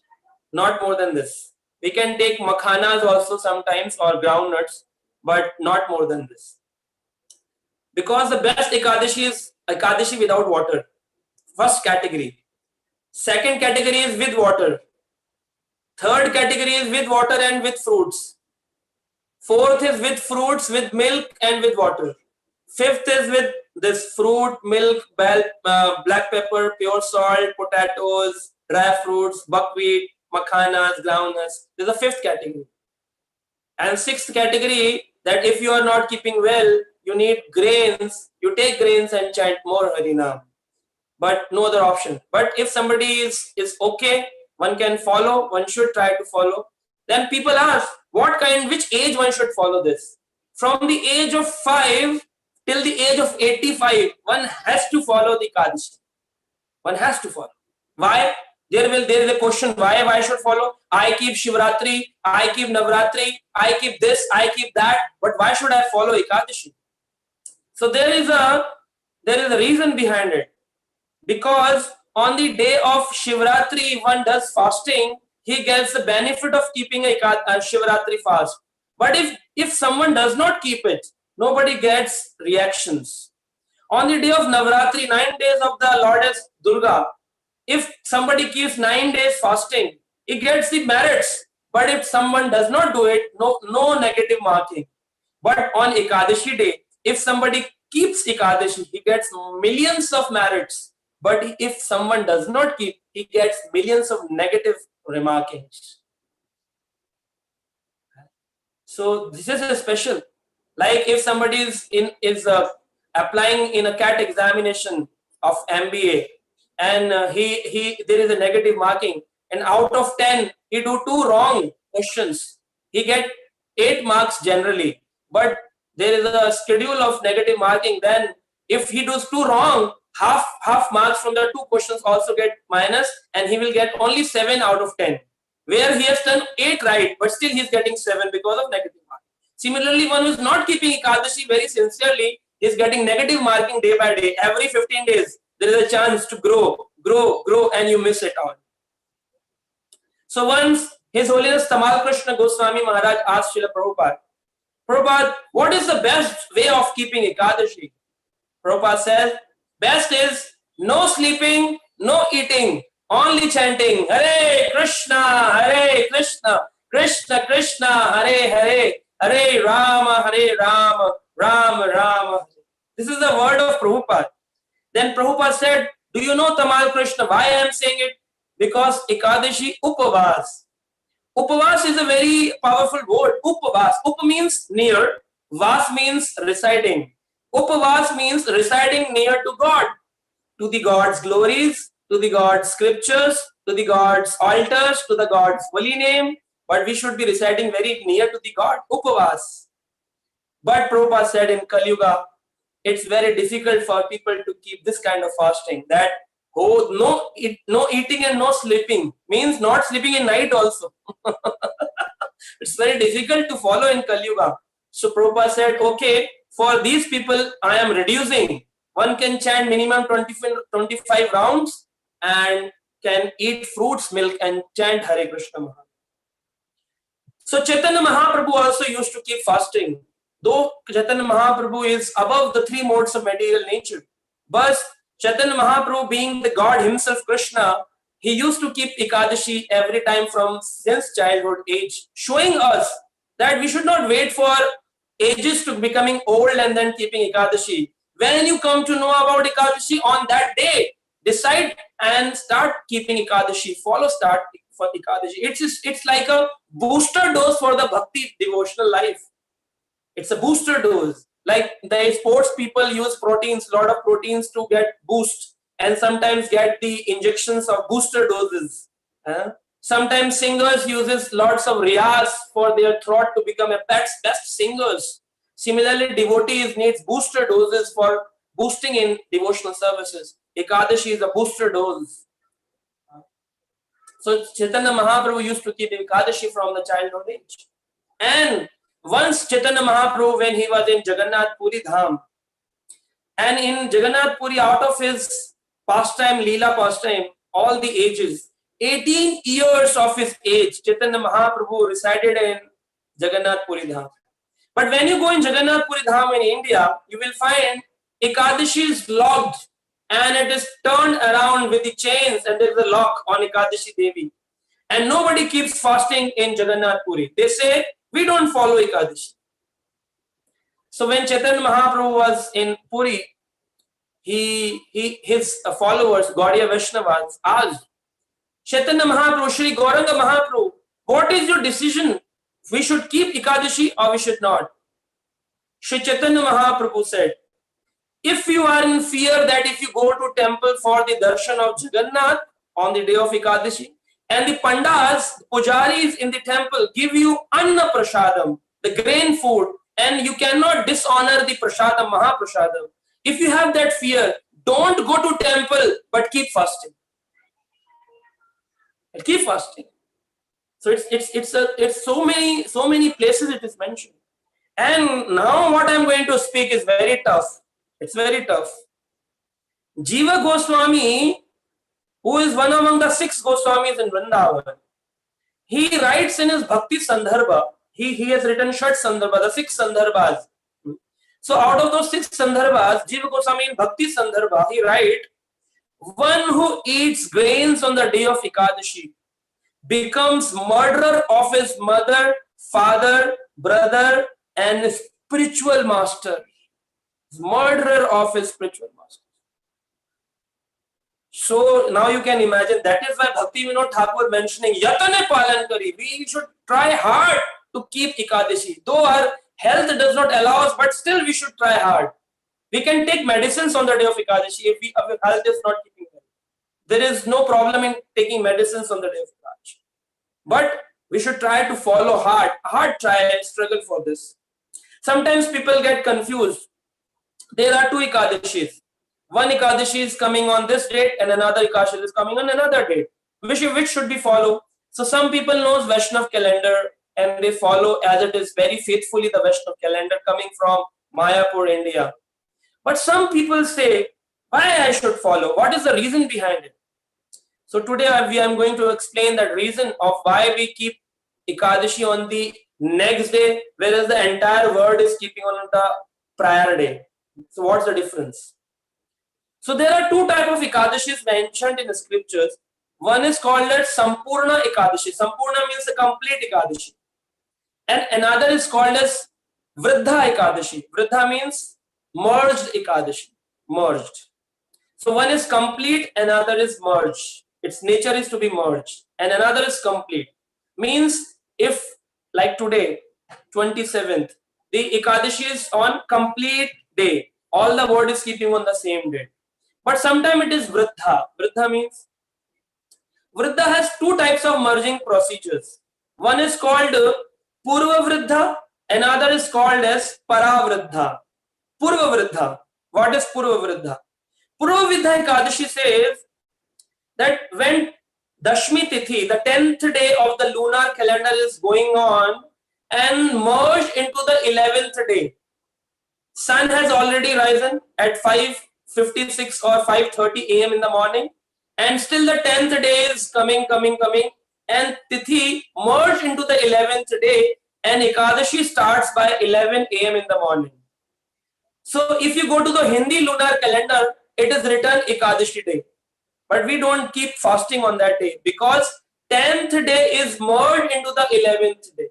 not more than this. We can take makhanas also sometimes, or groundnuts, but not more than this. Because the best Ekadashi is Ekadashi without water. First category. Second category is with water. Third category is with water and with fruits. Fourth is with fruits, with milk and with water. Fifth is with this fruit, milk, black pepper, pure salt, potatoes, dry fruits, buckwheat, makhanas, groundnuts. This is the fifth category. And sixth category, that if you are not keeping well, you need grains, you take grains and chant more Harinam. But no other option. But if somebody is okay, one can follow, one should try to follow. Then people ask, which age one should follow this? From the age of 5 till the age of 85, one has to follow the Ekadashi. One has to follow. Why? There is a question, why I should follow? I keep Shivratri, I keep Navratri, I keep this, I keep that, but why should I follow Ekadashi? So there is a reason behind it. Because on the day of Shivratri, one does fasting, he gets the benefit of keeping a Shivratri fast. But if someone does not keep it, nobody gets reactions. On the day of Navratri, 9 days of the Lordess Durga, if somebody keeps 9 days fasting, he gets the merits. But if someone does not do it, no negative marking. But on Ekadashi day, if somebody keeps Ekadashi, he gets millions of merits. But if someone does not keep, he gets millions of negative remarkings. So this is a special. Like if somebody is applying in a CAT examination of MBA, and there is a negative marking, and out of 10 he do 2 wrong questions, he get 8 marks generally. But there is a schedule of negative marking. Then if he does 2 wrong, half marks from the 2 questions also get minus, and he will get only 7 out of 10. Where he has done 8 right, but still he is getting 7 because of negative marking. Similarly, one who is not keeping Ekadashi very sincerely is getting negative marking day by day. Every 15 days, there is a chance to grow, and you miss it all. So once His Holiness Tamal Krishna Goswami Maharaj asked Srila Prabhupada, Prabhupada, what is the best way of keeping Ekadashi? Prabhupada says, best is no sleeping, no eating, only chanting Hare Kṛṣṇa, Krishna Krishna, Hare Hare, Hare Rama, Rama Rama. This is the word of Prabhupada. Then Prabhupada said, do you know Tamal Krishna? Why I am saying it? Because Ekadashi Upavas. Upavas is a very powerful word. Upavas. Up means near. Vas means residing. Upavas means residing near to God. To the God's glories, to the God's scriptures, to the God's altars, to the God's holy name. But we should be residing very near to the God. Upavas. But Prabhupada said in Kali Yuga, it's very difficult for people to keep this kind of fasting. That no eating and no sleeping means not sleeping in night also. It's very difficult to follow in Kali Yuga. So Prabhupada said, okay, for these people I am reducing. One can chant minimum 25 rounds and can eat fruits, milk, and chant Hare Krishna Maha. So Chaitanya Mahaprabhu also used to keep fasting. Though Chaitanya Mahaprabhu is above the 3 modes of material nature, but Chaitanya Mahaprabhu being the God himself, Kṛṣṇa, he used to keep Ekadashi every time since childhood age, showing us that we should not wait for ages to becoming old and then keeping Ekadashi. When you come to know about Ekadashi, on that day, decide and start keeping Ekadashi. Start for Ekadashi. It's like a booster dose for the bhakti devotional life. It's a booster dose. Like the sports people use proteins, lot of proteins to get boost, and sometimes get the injections of booster doses. Sometimes singers uses lots of riyas for their throat to become a best singers. Similarly, devotees needs booster doses for boosting in devotional services. Ekadashi is a booster dose. So Chaitanya Mahaprabhu used to keep Ekadashi from the childhood age. And once Chaitanya Mahaprabhu, when he was in Jagannath Puri Dham, and in Jagannath Puri, out of his pastime, Leela pastime, all the ages, 18 years of his age, Chaitanya Mahaprabhu resided in Jagannath Puri Dham. But when you go in Jagannath Puri Dham in India, you will find Ekadashi is locked and it is turned around with the chains, and there is a lock on Ekadashi Devi. And nobody keeps fasting in Jagannath Puri. They say, we don't follow Ekadashi. So when Chaitanya Mahaprabhu was in Puri, his followers, Gaudiya Vaishnavas, asked Chaitanya Mahaprabhu, Shri Gauranga Mahaprabhu, what is your decision? We should keep Ekadashi or we should not? Shri Chaitanya Mahaprabhu said, if you are in fear that if you go to temple for the darshan of Jagannath on the day of Ekadashi, and the pandas, pujaris in the temple give you anna prasadam, the grain food, and you cannot dishonor the prasadam, mahaprasadam. If you have that fear, don't go to temple, but keep fasting. Keep fasting. So it's so many places it is mentioned. And now what I'm going to speak is very tough. It's very tough. Jiva Goswami, who is one among the 6 Goswamis in Vrindavan, he writes in his Bhakti Sandarbha, he has written Shat Sandarbha, the 6 Sandarbhas. So out of those 6 sandarbhas, Jiva Goswami in Bhakti Sandarbha, he write, one who eats grains on the day of Ekadashi becomes murderer of his mother, father, brother, and spiritual master. Murderer of his spiritual master. So now you can imagine, that is why Bhakti Vinod Thakur mentioning Yatane Palan Kari. We should try hard to keep Ekadashi. Though our health does not allow us, but still we should try hard. We can take medicines on the day of Ekadashi if our health is not keeping well. There is no problem in taking medicines on the day of Ekadashi. But we should try to follow hard try and struggle for this. Sometimes people get confused. There are 2 Ekadashis. One Ekadashi is coming on this date and another Ekadashi is coming on another date. Which should we follow? So some people knows Vaishnav calendar and they follow as it is very faithfully the Vaishnav calendar coming from Mayapur, India. But some people say, why I should follow? What is the reason behind it? So today I am going to explain that reason of why we keep Ekadashi on the next day, whereas the entire world is keeping on the prior day. So what's the difference? So there are 2 types of Ekadashis mentioned in the scriptures. One is called as Sampurna Ekadashi. Sampurna means the complete Ekadashi. And another is called as Vriddha Ekadashi. Vriddha means merged Ekadashi. Merged. So one is complete, another is merged. Its nature is to be merged. And another is complete. Means if like today, 27th, the Ekadashi is on complete day. All the world is keeping on the same day. But sometimes it is Vriddha. Vriddha means Vriddha has 2 types of merging procedures. One is called Purva Vriddha, another is called as Para Vriddha. Purva Vriddha. What is Purva Vriddha? Purva Vriddha Ekadashi says that when Dashmi Tithi, the 10th day of the lunar calendar is going on and merged into the 11th day. Sun has already risen at 5:56 or 5:30 a.m. in the morning, and still the 10th day is coming, and Tithi merged into the 11th day, and Ekadashi starts by 11 a.m. in the morning. So if you go to the Hindi lunar calendar, it is written Ekadashi day, but we don't keep fasting on that day because 10th day is merged into the 11th day.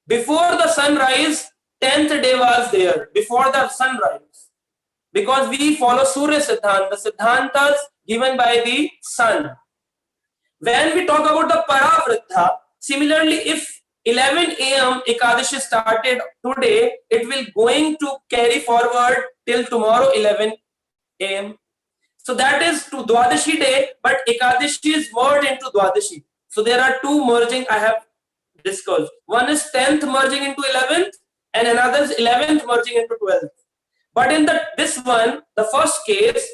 Before the sunrise, 10th day was there, before the sunrise. Because we follow Surya Siddhanta, the Siddhantas given by the sun. When we talk about the Paravriddha, similarly, if 11 a.m. Ekadashi started today, it will going to carry forward till tomorrow 11 a.m. So that is to Dwadashi day, but Ekadashi is merged into Dwadashi. So there are 2 merging I have discussed. One is 10th merging into 11th and another is 11th merging into 12th. But in this one, the first case,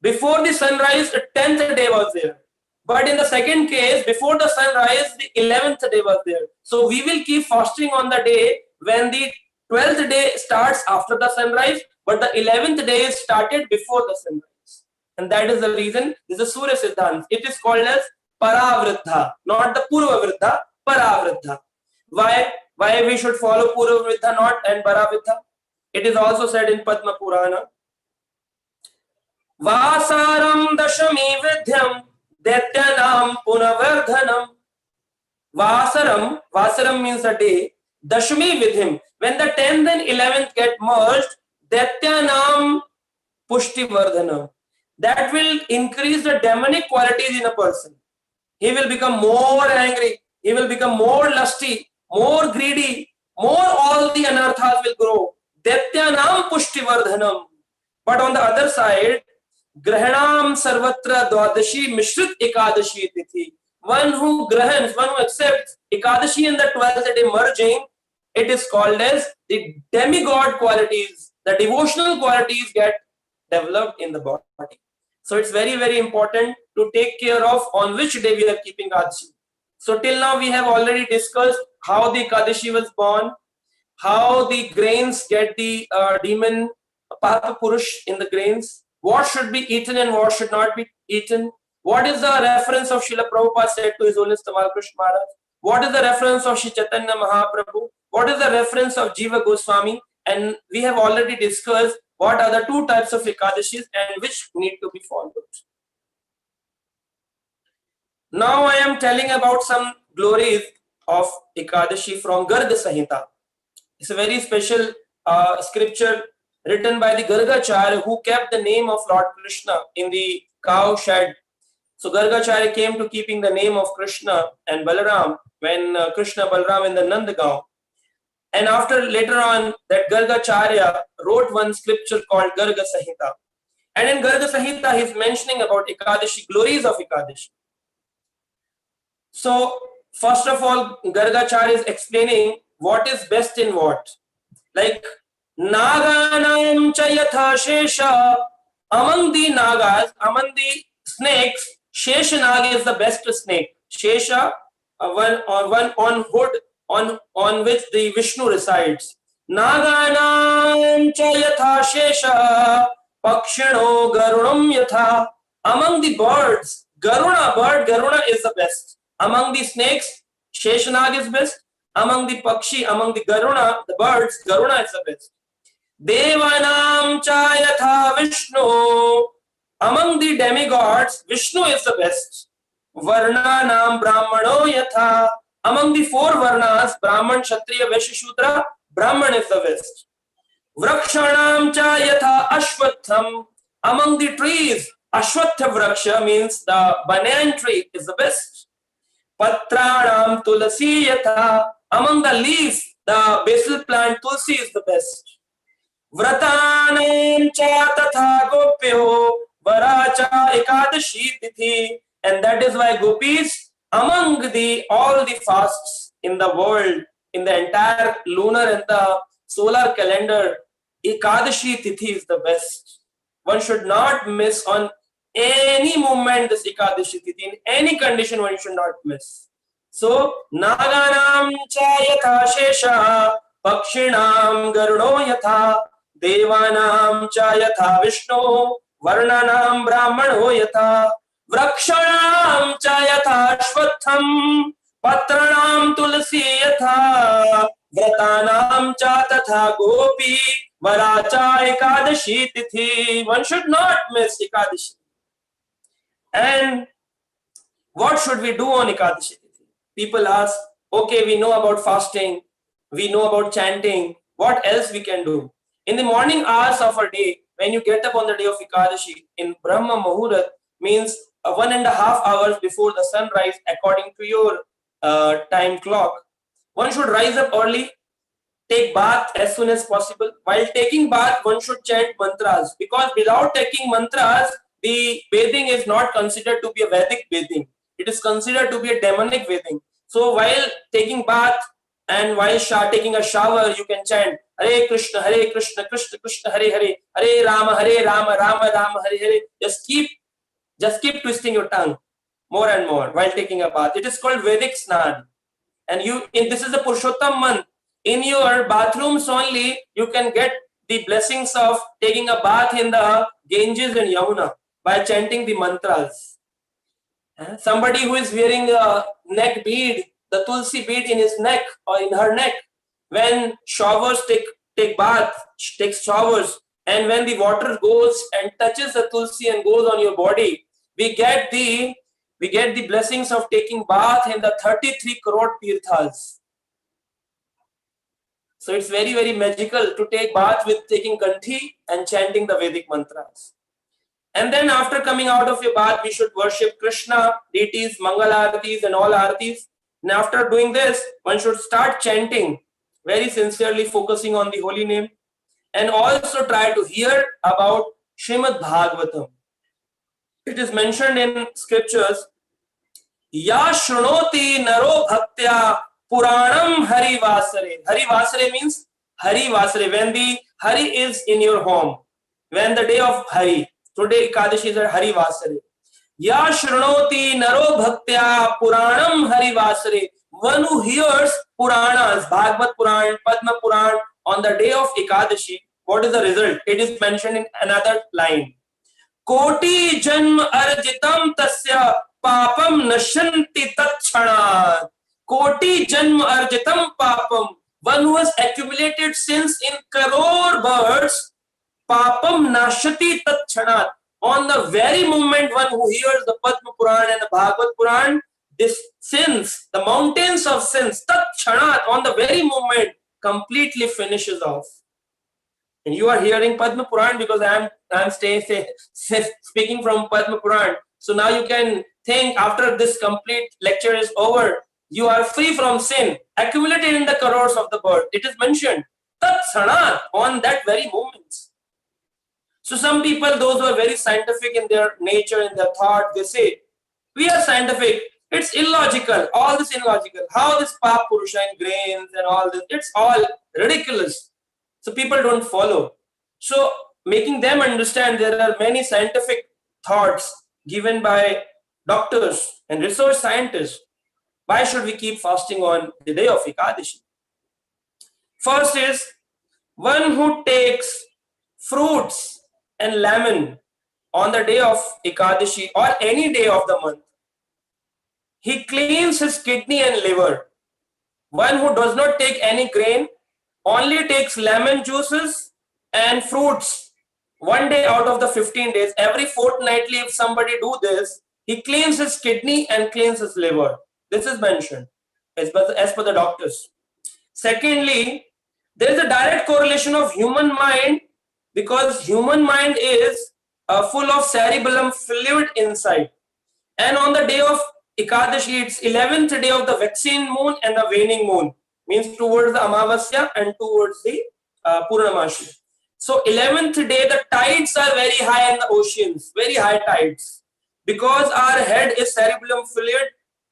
before the sunrise, the 10th day was there. But in the second case, before the sunrise, the 11th day was there. So we will keep fasting on the day when the 12th day starts after the sunrise, but the 11th day is started before the sunrise. And that is the reason, this is Surya Siddhanta. It is called as Paravriddha, not the Purva Vriddha, Paravriddha. Why we should follow Purva Vriddha not and Paravriddha? It is also said in Padma Purana. Vasaram dashami vidhyam Daityanam punavardhanam. Vasaram means a day. Dashami vidhyam. When the 10th and 11th get merged, Daityanam pushtivardhanam. That will increase the demonic qualities in a person. He will become more angry. He will become more lusty, more greedy, more all the anarthas will grow. Daityanam pushtivardhanam. But on the other side, Grahanam sarvatra dwadashi mishrit ekadashi tithi. One who grahans, one who accepts Ekadashi and the 12th day merging, it is called as the demigod qualities. The devotional qualities get developed in the body. So it's very, very important to take care of on which day we are keeping Ekadashi. So till now we have already discussed how the Ekadashi was born, how the grains get the demon Papa Purush in the grains, what should be eaten and what should not be eaten, what is the reference of Srila Prabhupada said to His Holiness Tamal Krishna Maharaj, what is the reference of Shri Chaitanya Mahaprabhu, what is the reference of Jiva Goswami, and we have already discussed what are the two types of Ekadashis and which need to be followed. Now I am telling about some glories of Ekadashi from Garga Samhita. It's a very special scripture written by the Gargacharya, who kept the name of Lord Kṛṣṇa in the cow shed. So Gargacharya came to keeping the name of Kṛṣṇa and Balaram when Kṛṣṇa, Balaram in the Nandagaon. And after later on, that Gargacharya wrote one scripture called Garga Samhita. And in Garga Samhita, he's mentioning about Ekadashi, glories of Ekadashi. So first of all, Gargacharya is explaining what is best in what. Like Naganam Chayatha Shesha, among the Nagas, among the snakes, Sheshanag is the best snake. Shesha, one on hood on which the Vishnu resides. Naganam Chayatha Shesha, Pakshino Garunam Yatha. Among the birds, Garuna is the best. Among the snakes, Sheshanag is best. Among the Pakshi, among the Garuna, the birds, Garuna is the best. Devanam Chayatha Vishnu. Among the demigods, Vishnu is the best. Varnanam Brahmano Yatha. Among the four Varnas, Brahman, Kshatriya, Vaishya, Shudra, Brahman is the best. Vrakshanam Chayatha Ashwatham. Among the trees, Ashwatha Vraksha means the banyan tree is the best. Patranam Tulasi Yatha. Among the leaves, the basil plant Tulsi is the best. Vratanam cha tatha gopyo varacha ekadashi tithi. And that is why gopis, among all the fasts in the world, in the entire lunar and the solar calendar, Ekadashi tithi is the best. One should not miss on any moment this Ekadashi tithi. In any condition, one should not miss. So, Naganam cha yatha shesha, Pakshinam garudo yatha, Devanam cha yatha Vishnu, Varnanam brahmano yatha, Vrakshanam cha yatha Ashwatham, Patranam tulasi yatha, Vratanam cha tatha gopi, Varacha ekadashi tithi. One should not miss Ekadashi. And what should we do on Ekadashi tithi? People ask, okay, we know about fasting, we know about chanting, what else we can do? In the morning hours of a day, when you get up on the day of Ekadashi, in Brahma Muhurat, means 1.5 hours before the sunrise, according to your time clock, one should rise up early, take bath as soon as possible. While taking bath, one should chant mantras, because without taking mantras, the bathing is not considered to be a Vedic bathing. It is considered to be a demonic bathing. So while taking bath and while taking a shower, you can chant Hare Kṛṣṇa, Krishna Krishna, Hare Hare, Hare Rama, Rama Rama, Hare Hare. Just keep twisting your tongue more and more while taking a bath. It is called Vedic Snan. And this is the Purushottam month. In your bathrooms only, you can get the blessings of taking a bath in the Ganges and Yamuna by chanting the mantras. Somebody who is wearing a neck bead, the tulsi bead in his neck or in her neck, when showers take bath, takes showers, and when the water goes and touches the tulsi and goes on your body, we get the blessings of taking bath in the 33 crore tirthas. So it's very, very magical to take bath with taking kanthi and chanting the Vedic mantras. And then after coming out of your bath, we should worship Kṛṣṇa, deities, Mangal Aaratis and all Aaratis. And after doing this, one should start chanting, very sincerely focusing on the holy name. And also try to hear about Śrīmad-Bhāgavatam. It is mentioned in scriptures, Ya Shrunoti Naro Bhaktya Puranam Hari Vasare. Hari Vasare means Hari Vasare, when the Hari is in your home, when the day of Hari. Today Ekadashi is at Hari Vasare. Ya Shrunoti Naro Bhaktya Puranam Hari Vasare. One who hears Puranas, Bhagvat Puran, Padma Puran on the day of Ekadashi, what is the result? It is mentioned in another line. Koti Janma Arjitam Tasya Papam Nashanti Tatchanat. Koti Janma Arjitam Papam. one who has accumulated sins in crore birds, papam nashati tat kshanat. On the very moment one who hears the Padma Puran and the Bhagavad Puran, this sins, the mountains of sins, tat kshanat, on the very moment completely finishes off. And you are hearing Padma Puran because I am speaking from Padma Puran. So now you can think, after this complete lecture is over, you are free from sin, accumulated in the crores of the bird. It is mentioned, tat kshanat, on that very moment. So some people, those who are very scientific in their nature, in their thought, they say, we are scientific, it's illogical, all this illogical. How this pap purusha and grains and all this, it's all ridiculous. So people don't follow. So making them understand there are many scientific thoughts given by doctors and research scientists. Why should we keep fasting on the day of Ekadishi? First is, one who takes fruits and lemon on the day of Ekadishi or any day of the month, he cleans his kidney and liver. One who does not take any grain, only takes lemon juices and fruits one day out of the 15 days. Every fortnightly, if somebody do this, he cleans his kidney and cleans his liver. This is mentioned as per the doctors. Secondly, there is a direct correlation of human mind, because human mind is full of cerebellum fluid inside. And on the day of Ekadashi, it's 11th day of the waxing moon and the waning moon, means towards the Amavasya and towards the Purnamashi. So 11th day, the tides are very high in the oceans, very high tides, because our head is cerebellum fluid,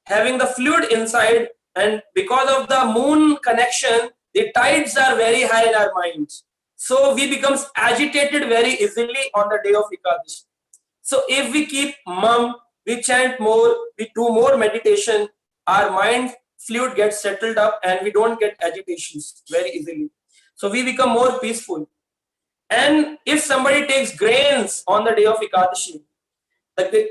having the fluid inside, and because of the moon connection, the tides are very high in our minds. So we become agitated very easily on the day of Ekadashi. So if we keep mum, we chant more, we do more meditation, our mind fluid gets settled up and we don't get agitations very easily. So we become more peaceful. And if somebody takes grains on the day of Ekadashi,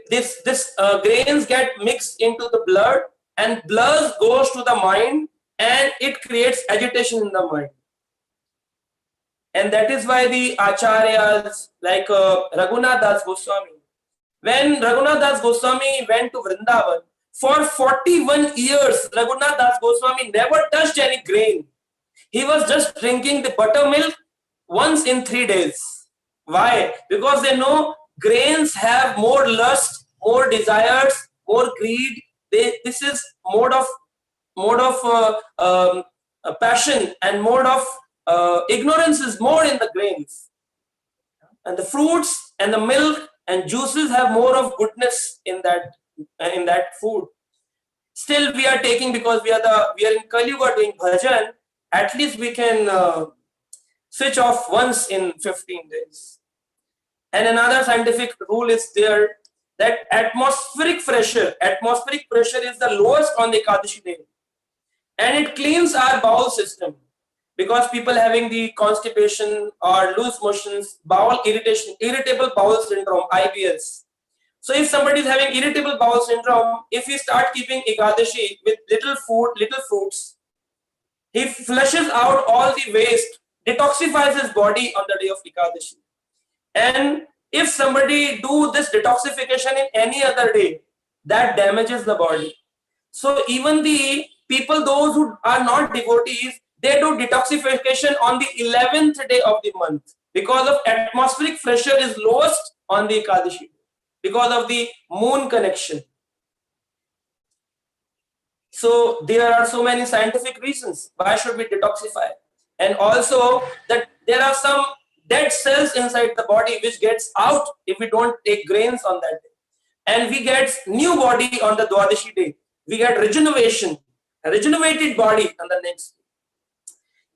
this grains get mixed into the blood, and blood goes to the mind and it creates agitation in the mind. And that is why the acharyas like Raghunath Das Goswami, when Raghunath Das Goswami went to Vrindavan, for 41 years, Raghunath Das Goswami never touched any grain. He was just drinking the buttermilk once in 3 days. Why? Because they know grains have more lust, more desires, more greed. This is mode of passion, and mode of ignorance is more in the grains. And the fruits and the milk and juices have more of goodness in that food. Still we are taking, because we are in Kali Yuga doing bhajan, at least we can switch off once in 15 days. And another scientific rule is there, that atmospheric pressure is the lowest on the Ekadashi day, and it cleans our bowel system, because people having the constipation or loose motions, bowel irritation, irritable bowel syndrome, IBS. So if somebody is having irritable bowel syndrome, if he start keeping Ekadashi with little food, little fruits, he flushes out all the waste, detoxifies his body on the day of Ekadashi. And if somebody do this detoxification in any other day, that damages the body. So even the people, those who are not devotees, they do detoxification on the 11th day of the month, because of atmospheric pressure is lowest on the Ekadashi, because of the moon connection. So there are so many scientific reasons why should we detoxify. And also that there are some dead cells inside the body which gets out if we don't take grains on that day. And we get new body on the Dwadashi day. We get regeneration, a regenerated body on the next day.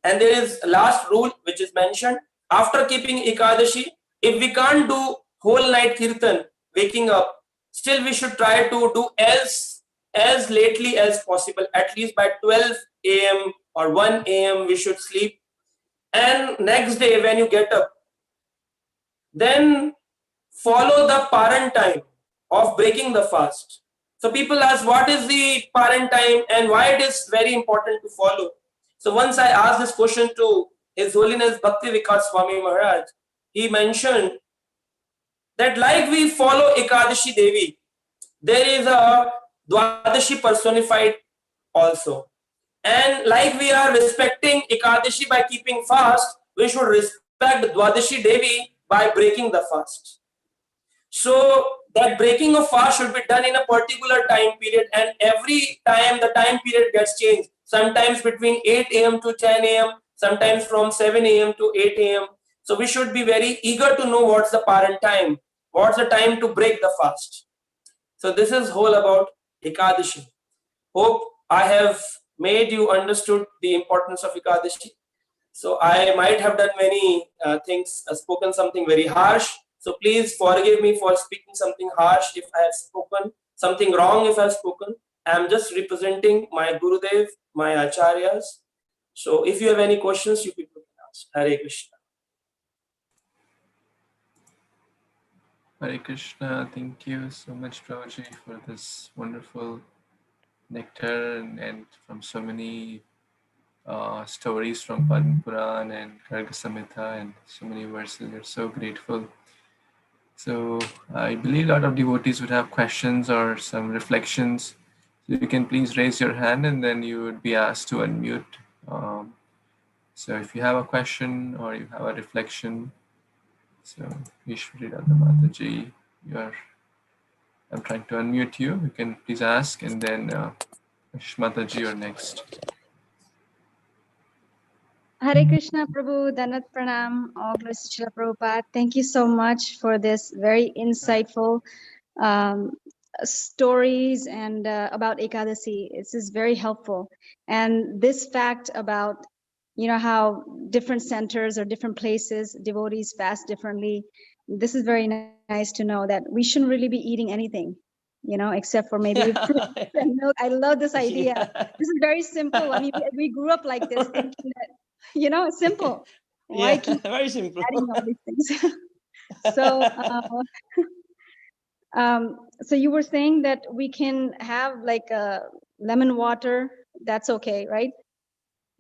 And there is a last rule which is mentioned. After keeping Ekadashi, if we can't do whole night kirtan, waking up, still we should try to do as lately as possible. At least by 12 a.m. or 1 a.m. we should sleep. And next day when you get up, then follow the Paran time of breaking the fast. So people ask, what is the Paran time and why it is very important to follow? So once I asked this question to His Holiness Bhakti Vikas Swami Maharaj, he mentioned that like we follow Ekadishi Devi, there is a Dwadashi personified also. And like we are respecting Ekadashi by keeping fast, we should respect Dwadashi Devi by breaking the fast. So that breaking of fast should be done in a particular time period, and every time the time period gets changed. Sometimes between 8 a.m. to 10 a.m., sometimes from 7 a.m. to 8 a.m. So we should be very eager to know what's the parent time, what's the time to break the fast. So this is whole about Ekadashi. Hope I have made you understood the importance of Ekadashi. So I might have done many things, spoken something very harsh. So please forgive me for speaking something harsh if I have spoken something wrong if I have spoken. I am just representing my Gurudev, my Acharyas. So if you have any questions, you people can ask. Hare Krishna. Hare Krishna. Thank you so much, Prabhuji, for this wonderful nectar and from so many stories from Padma Puran and Garga Samhita and so many verses. We're so grateful. So I believe a lot of devotees would have questions or some reflections. So you can please raise your hand and then you would be asked to unmute. So if you have a question or you have a reflection, so Ishwarita Mataji, I'm trying to unmute you. You can please ask, and then Mataji, you're next. Hare Krishna Prabhu, Danat Pranam, all glories to Srila Prabhupada. Thank you so much for this very insightful stories and about Ekadasi. This is very helpful. And this fact about, how different centers or different places, devotees fast differently. This is very nice to know that we shouldn't really be eating anything, except for maybe fruit and milk. I love this idea. Yeah. This is very simple. I mean, we grew up like this, thinking that, simple. Why keep Very simple. adding all these things? So, so you were saying that we can have like a lemon water. That's okay, right?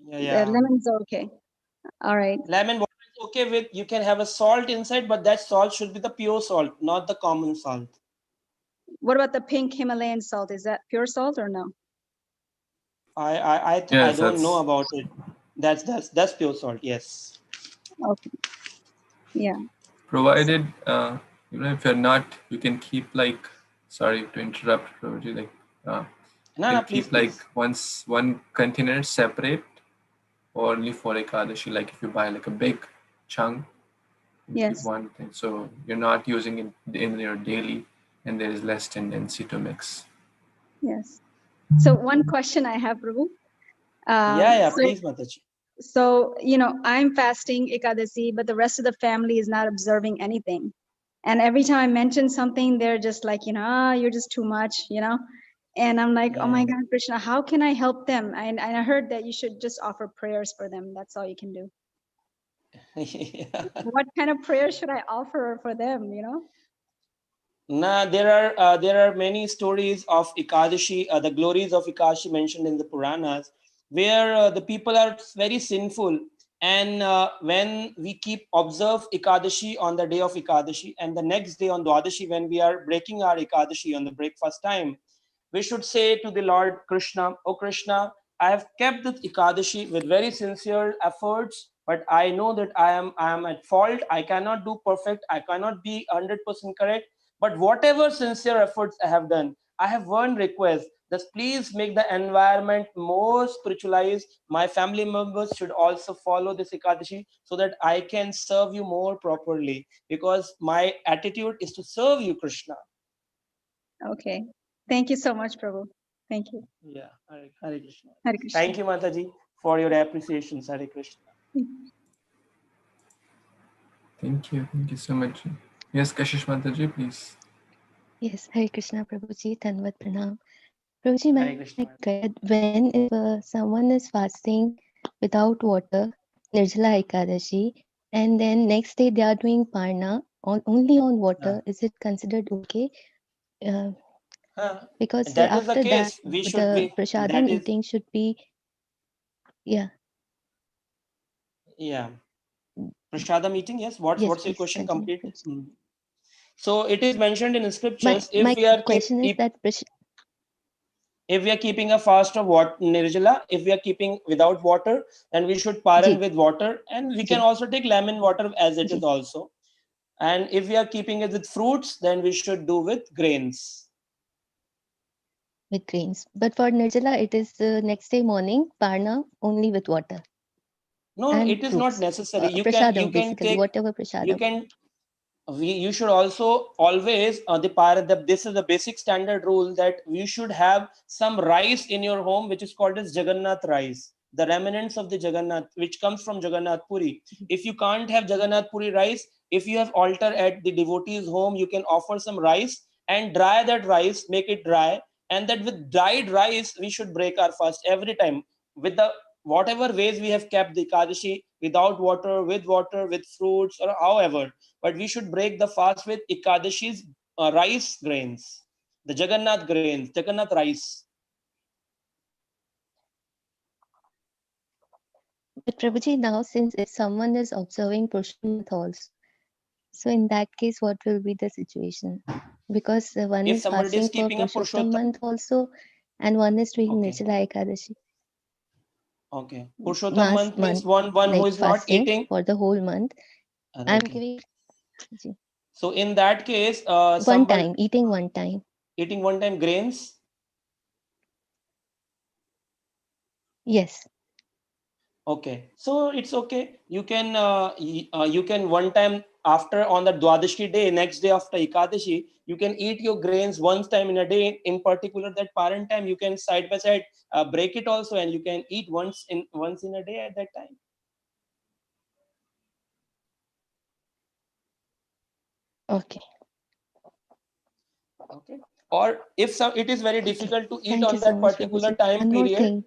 Yeah. Lemons are okay. All right. Lemon water is okay with, you can have a salt inside, but that salt should be the pure salt, not the common salt. What about the pink Himalayan salt? Is that pure salt or no? I don't know about it. That's pure salt. Yes. Okay. Yeah. Provided, if you're not, you can keep like, sorry to interrupt, Prabhuji, like, No, keep please. like one container separate only for Ekadashi. Like if you buy like a big chunk, Yes. keep one thing. So you're not using it in your daily, and there is less tendency to mix. Yes. So one question I have, Prabhu. Please, Mataji. So, I'm fasting Ekadasi, but the rest of the family is not observing anything. And every time I mention something, they're just like, you're just too much, And I'm like, oh my God, Kṛṣṇa, how can I help them? And I heard that you should just offer prayers for them. That's all you can do. What kind of prayer should I offer for them, There are many stories of Ekadashi, the glories of Ekadashi mentioned in the Puranas, where the people are very sinful. And when we keep observe Ekadashi on the day of Ekadashi, and the next day on Dwadashi, when we are breaking our Ekadashi on the breakfast time, we should say to the Lord Kṛṣṇa, "Oh Kṛṣṇa, I have kept this Ekadashi with very sincere efforts, but I know that I am at fault. I cannot do perfect. I cannot be 100% correct. But whatever sincere efforts I have done, I have one request. Just please make the environment more spiritualized. My family members should also follow this Ekadashi so that I can serve you more properly, because my attitude is to serve you, Kṛṣṇa." Okay. Thank you so much, Prabhu. Thank you. Yeah. Hare Krishna. Hare Krishna. Thank you, Mataji, for your appreciations. Hare Krishna. Thank you so much. Yes, Kashish Mataji, please. Yes, Hare Krishna Prabhuji, Tanvat Pranam. Prabhuji, Hare Krishna. when if someone is fasting without water, Nirjala Ekadashi, and then next day they are doing Parna only on water, is it considered okay? Because That is after the case. that, the prasadam eating should be, Yeah. Prashadam eating, yes. What's Yes, your please question? continue, Complete. Prabhuji. So it is mentioned in the scriptures, My question is that if we are keeping a fast of water, Nirjala, if we are keeping without water, then we should paran with water, and we can also take lemon water as it is also. And if we are keeping it with fruits, then we should do with grains. With grains. But for Nirjala, it is the next day morning, parna only with water. No, And it is fruits. not necessary. You Prasadam, can basically, take whatever prasadam. you can. You should also always this is the basic standard rule that you should have some rice in your home, which is called as Jagannath rice, the remnants of the Jagannath, which comes from Jagannath Puri. If you can't have Jagannath Puri rice, if you have altar at the devotee's home, you can offer some rice and dry that rice, make it dry, and that with dried rice we should break our fast every time with the whatever ways we have kept the Ekadashi, without water, with fruits, or however. But we should break the fast with Ekadashi's rice grains, the Jagannath grains, Jagannath rice. But Prabhuji, now since if someone is observing Purushottam also, so in that case, what will be the situation? Because one If is somebody is fasting for keeping a Purushottam Purushottam, month also, and one is doing okay. Nirjala Ekadashi. Okay. Purushottam month means one like who is not eating for the whole month. I'm giving. So in that case, eating one time. Eating one time grains. Yes. Okay, so it's okay. You can one time after on the Dwadashi day, next day after Ekadashi, you can eat your grains once time in a day. In particular, that parent time you can side by side break it also, and you can eat once in a day at that time. Okay. Okay. Or if it is very difficult to eat on that particular time period.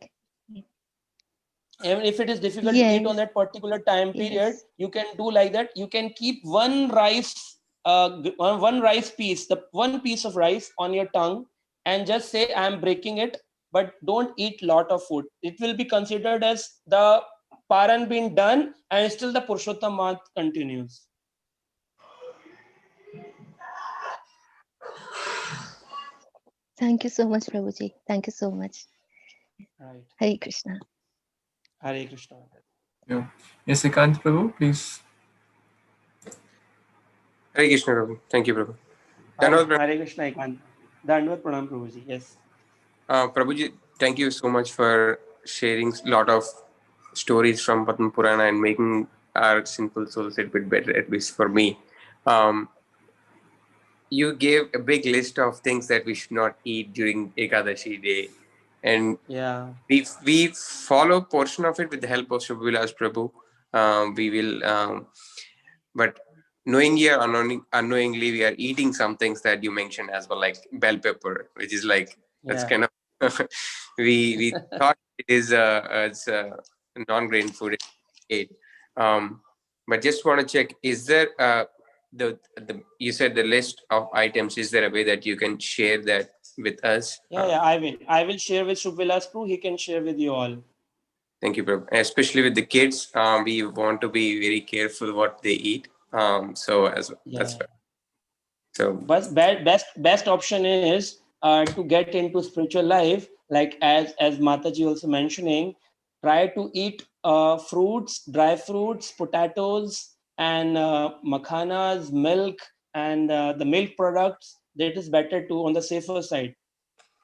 Even if it is difficult to eat on that particular time period, you can do like that. You can keep one rice piece, the one piece of rice on your tongue, and just say, I am breaking it, but don't eat lot of food. It will be considered as the paran being done, and still the Purushottam month continues. Thank you so much, Prabhuji. Thank you so much. Right. Hare Kṛṣṇa. Hare Kṛṣṇa. Yeah. Yes, Ekant Prabhu, please. Hare Kṛṣṇa, Prabhu. Thank you, Prabhu. Hare Kṛṣṇa, Ekant. Dandavad Pranam, Prabhuji. Yes. Prabhuji, thank you so much for sharing a lot of stories from Padma Purana and making our simple souls a bit better, at least for me. You gave a big list of things that we should not eat during Ekadashi day. And yeah, we follow portion of it with the help of Shubhavilas Prabhu. We will, but knowingly or unknowingly, we are eating some things that you mentioned as well, like bell pepper, which is like, that's kind of, we thought it is it's a non-grain food. But just want to check, is there you said the list of items, is there a way that you can share that with us? I will share with Shubhavilas Prabhu. He can share with you all. Thank you, Prabhu. Especially with the kids, we want to be very careful what they eat. That's right. So, but best option is to get into spiritual life, like as Mataji also mentioning, try to eat fruits, dry fruits, potatoes, and makhanas, milk, and the milk products. That is better to on the safer side.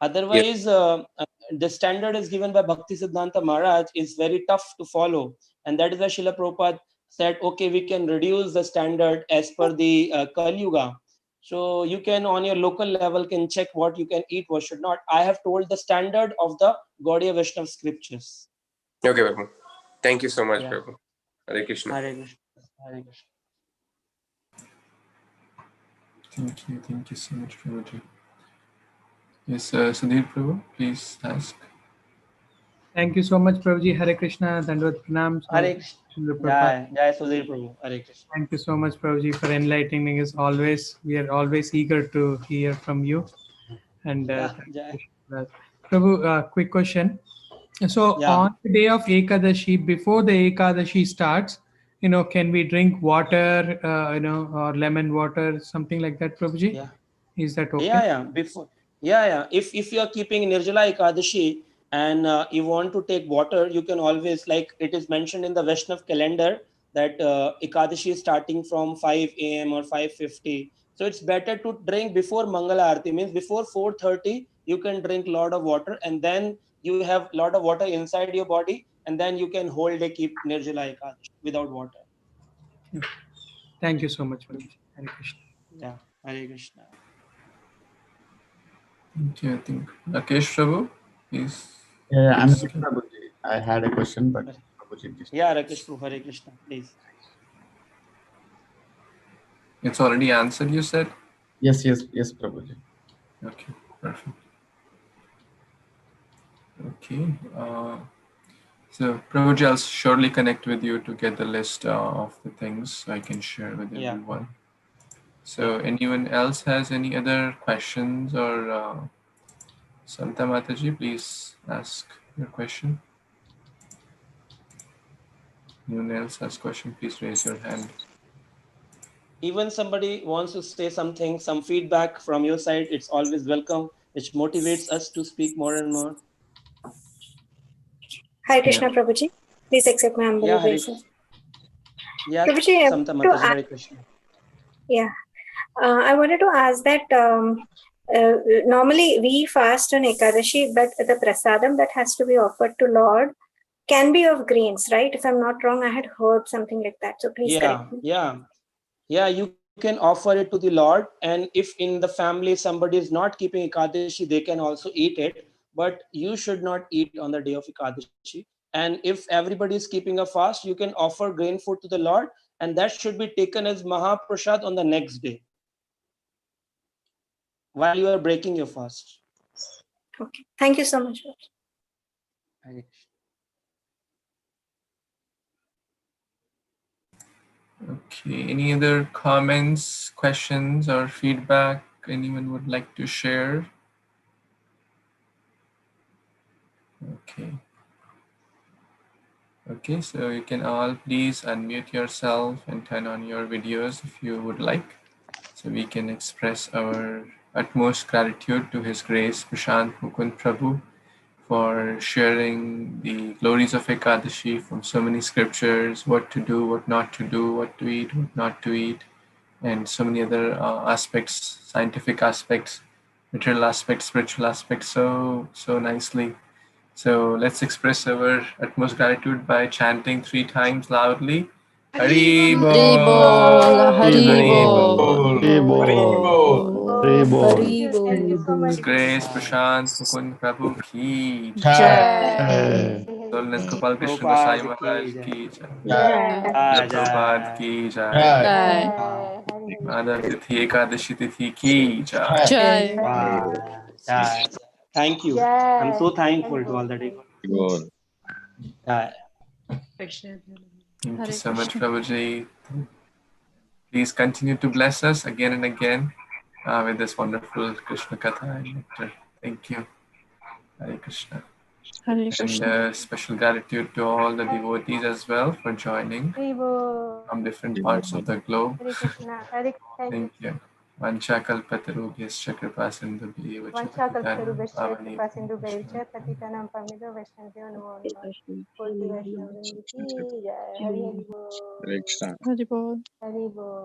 Otherwise, the standard is given by Bhakti Siddhanta Maharaj is very tough to follow, and that is why Srila Prabhupada said, okay, we can reduce the standard as per the Kali Yuga. So you can on your local level can check what you can eat, what should not. I have told the standard of the Gaudiya Vaishnava scriptures. Okay, Prabhu. Thank you so much, Prabhu. Hare Kṛṣṇa. Hare Kṛṣṇa. Hare Kṛṣṇa. Thank you so much, Prabhuji. Yes, Sudhir Prabhu, please ask. Thank you so much, Prabhuji. Hare Krishna. Dandavad Pranam. Hare Krishna. Jai Sudhir Prabhu. Hare Krishna. Thank you so much, Prabhuji, for enlightening us always. We are always eager to hear from you. And Prabhu, quick question. So Yeah. on the day of Ekadashi, before the Ekadashi starts, can we drink water, or lemon water, something like that, Prabhuji? Yeah. Is that okay? Yeah. Before. Yeah. If you are keeping Nirjala Ekadashi and you want to take water, you can always, like it is mentioned in the Vaishnav calendar, that Ekadashi is starting from 5 a.m. or 5:50. So it's better to drink before Mangala Arati, means before 4:30. You can drink a lot of water, and then you have a lot of water inside your body, and then you can whole day keep Nirjala Ekadashi without water. Thank you so much, Prabhuji. Hare Krishna. Yeah. Hare Krishna. Okay, I think Rakesh Prabhu, please. Yeah, I'm please good, Prabhuji. I had a question, but Prabhuji just... Yeah, Rakesh Prabhu, Hare Krishna, please. It's already answered, you said? Yes, Prabhuji. Okay, perfect. Okay. So, Prabhuji, I'll surely connect with you to get the list of the things I can share with everyone. So, anyone else has any other questions or Santa Mataji, please ask your question. Anyone else has question, please raise your hand. Even somebody wants to say something, some feedback from your side, it's always welcome, which motivates us to speak more and more. Hare Krishna, Prabhuji. Please accept my humble obeisance. Yeah, Prabhuji, Santa Mataji, Hare Krishna. Yeah. I wanted to ask that normally we fast on Ekadashi, but the prasadam that has to be offered to Lord can be of grains, right? If I'm not wrong, I had heard something like that. So please correct me. Yeah, you can offer it to the Lord, and if in the family somebody is not keeping Ekadashi, they can also eat it, but you should not eat on the day of Ekadashi. And if everybody is keeping a fast, you can offer grain food to the Lord, and that should be taken as Mahaprasad on the next day while you are breaking your fast. Okay. Thank you so much. Okay, any other comments, questions, or feedback anyone would like to share? Okay. Okay, so you can all please unmute yourself and turn on your videos if you would like, so we can express our utmost gratitude to His Grace Prashant Mukunda Prabhu for sharing the glories of Ekadashi from so many scriptures, what to do, what not to do, what to eat, what not to eat, and so many other aspects, scientific aspects, material aspects, spiritual aspects, so nicely. So let's express our utmost gratitude by chanting 3 times loudly. Hari Bol, Hari Bol, Hari Hari Bol, His Grace Prashant Mukunda Prabhu ki Jai. Dolnas Gopal Krishna Gosai Maharaj ki Jai. Prabhupada ki jai. Jai. Madhav Tithi Ekadashi Tithi ki jai. Jai. Thank you. I'm so thankful to all the devotees. Thank you so much, Prabhuji. Please continue to bless us again and again with this wonderful Krishna Katha and nectar. Thank you. Hare Krishna. Hare And Krishna. special gratitude to all the devotees as well for joining from different parts of the globe. Thank you. Vancha kalpatarubhyascha kripa sindhubhyev cha patitanam pavanebhyo Patitanam Pamido Vaishnavyo Namo Namaha. Koti Vaishnavyo Ki Jai. Hari Hari Bol. Hari Bol. Hari Bol.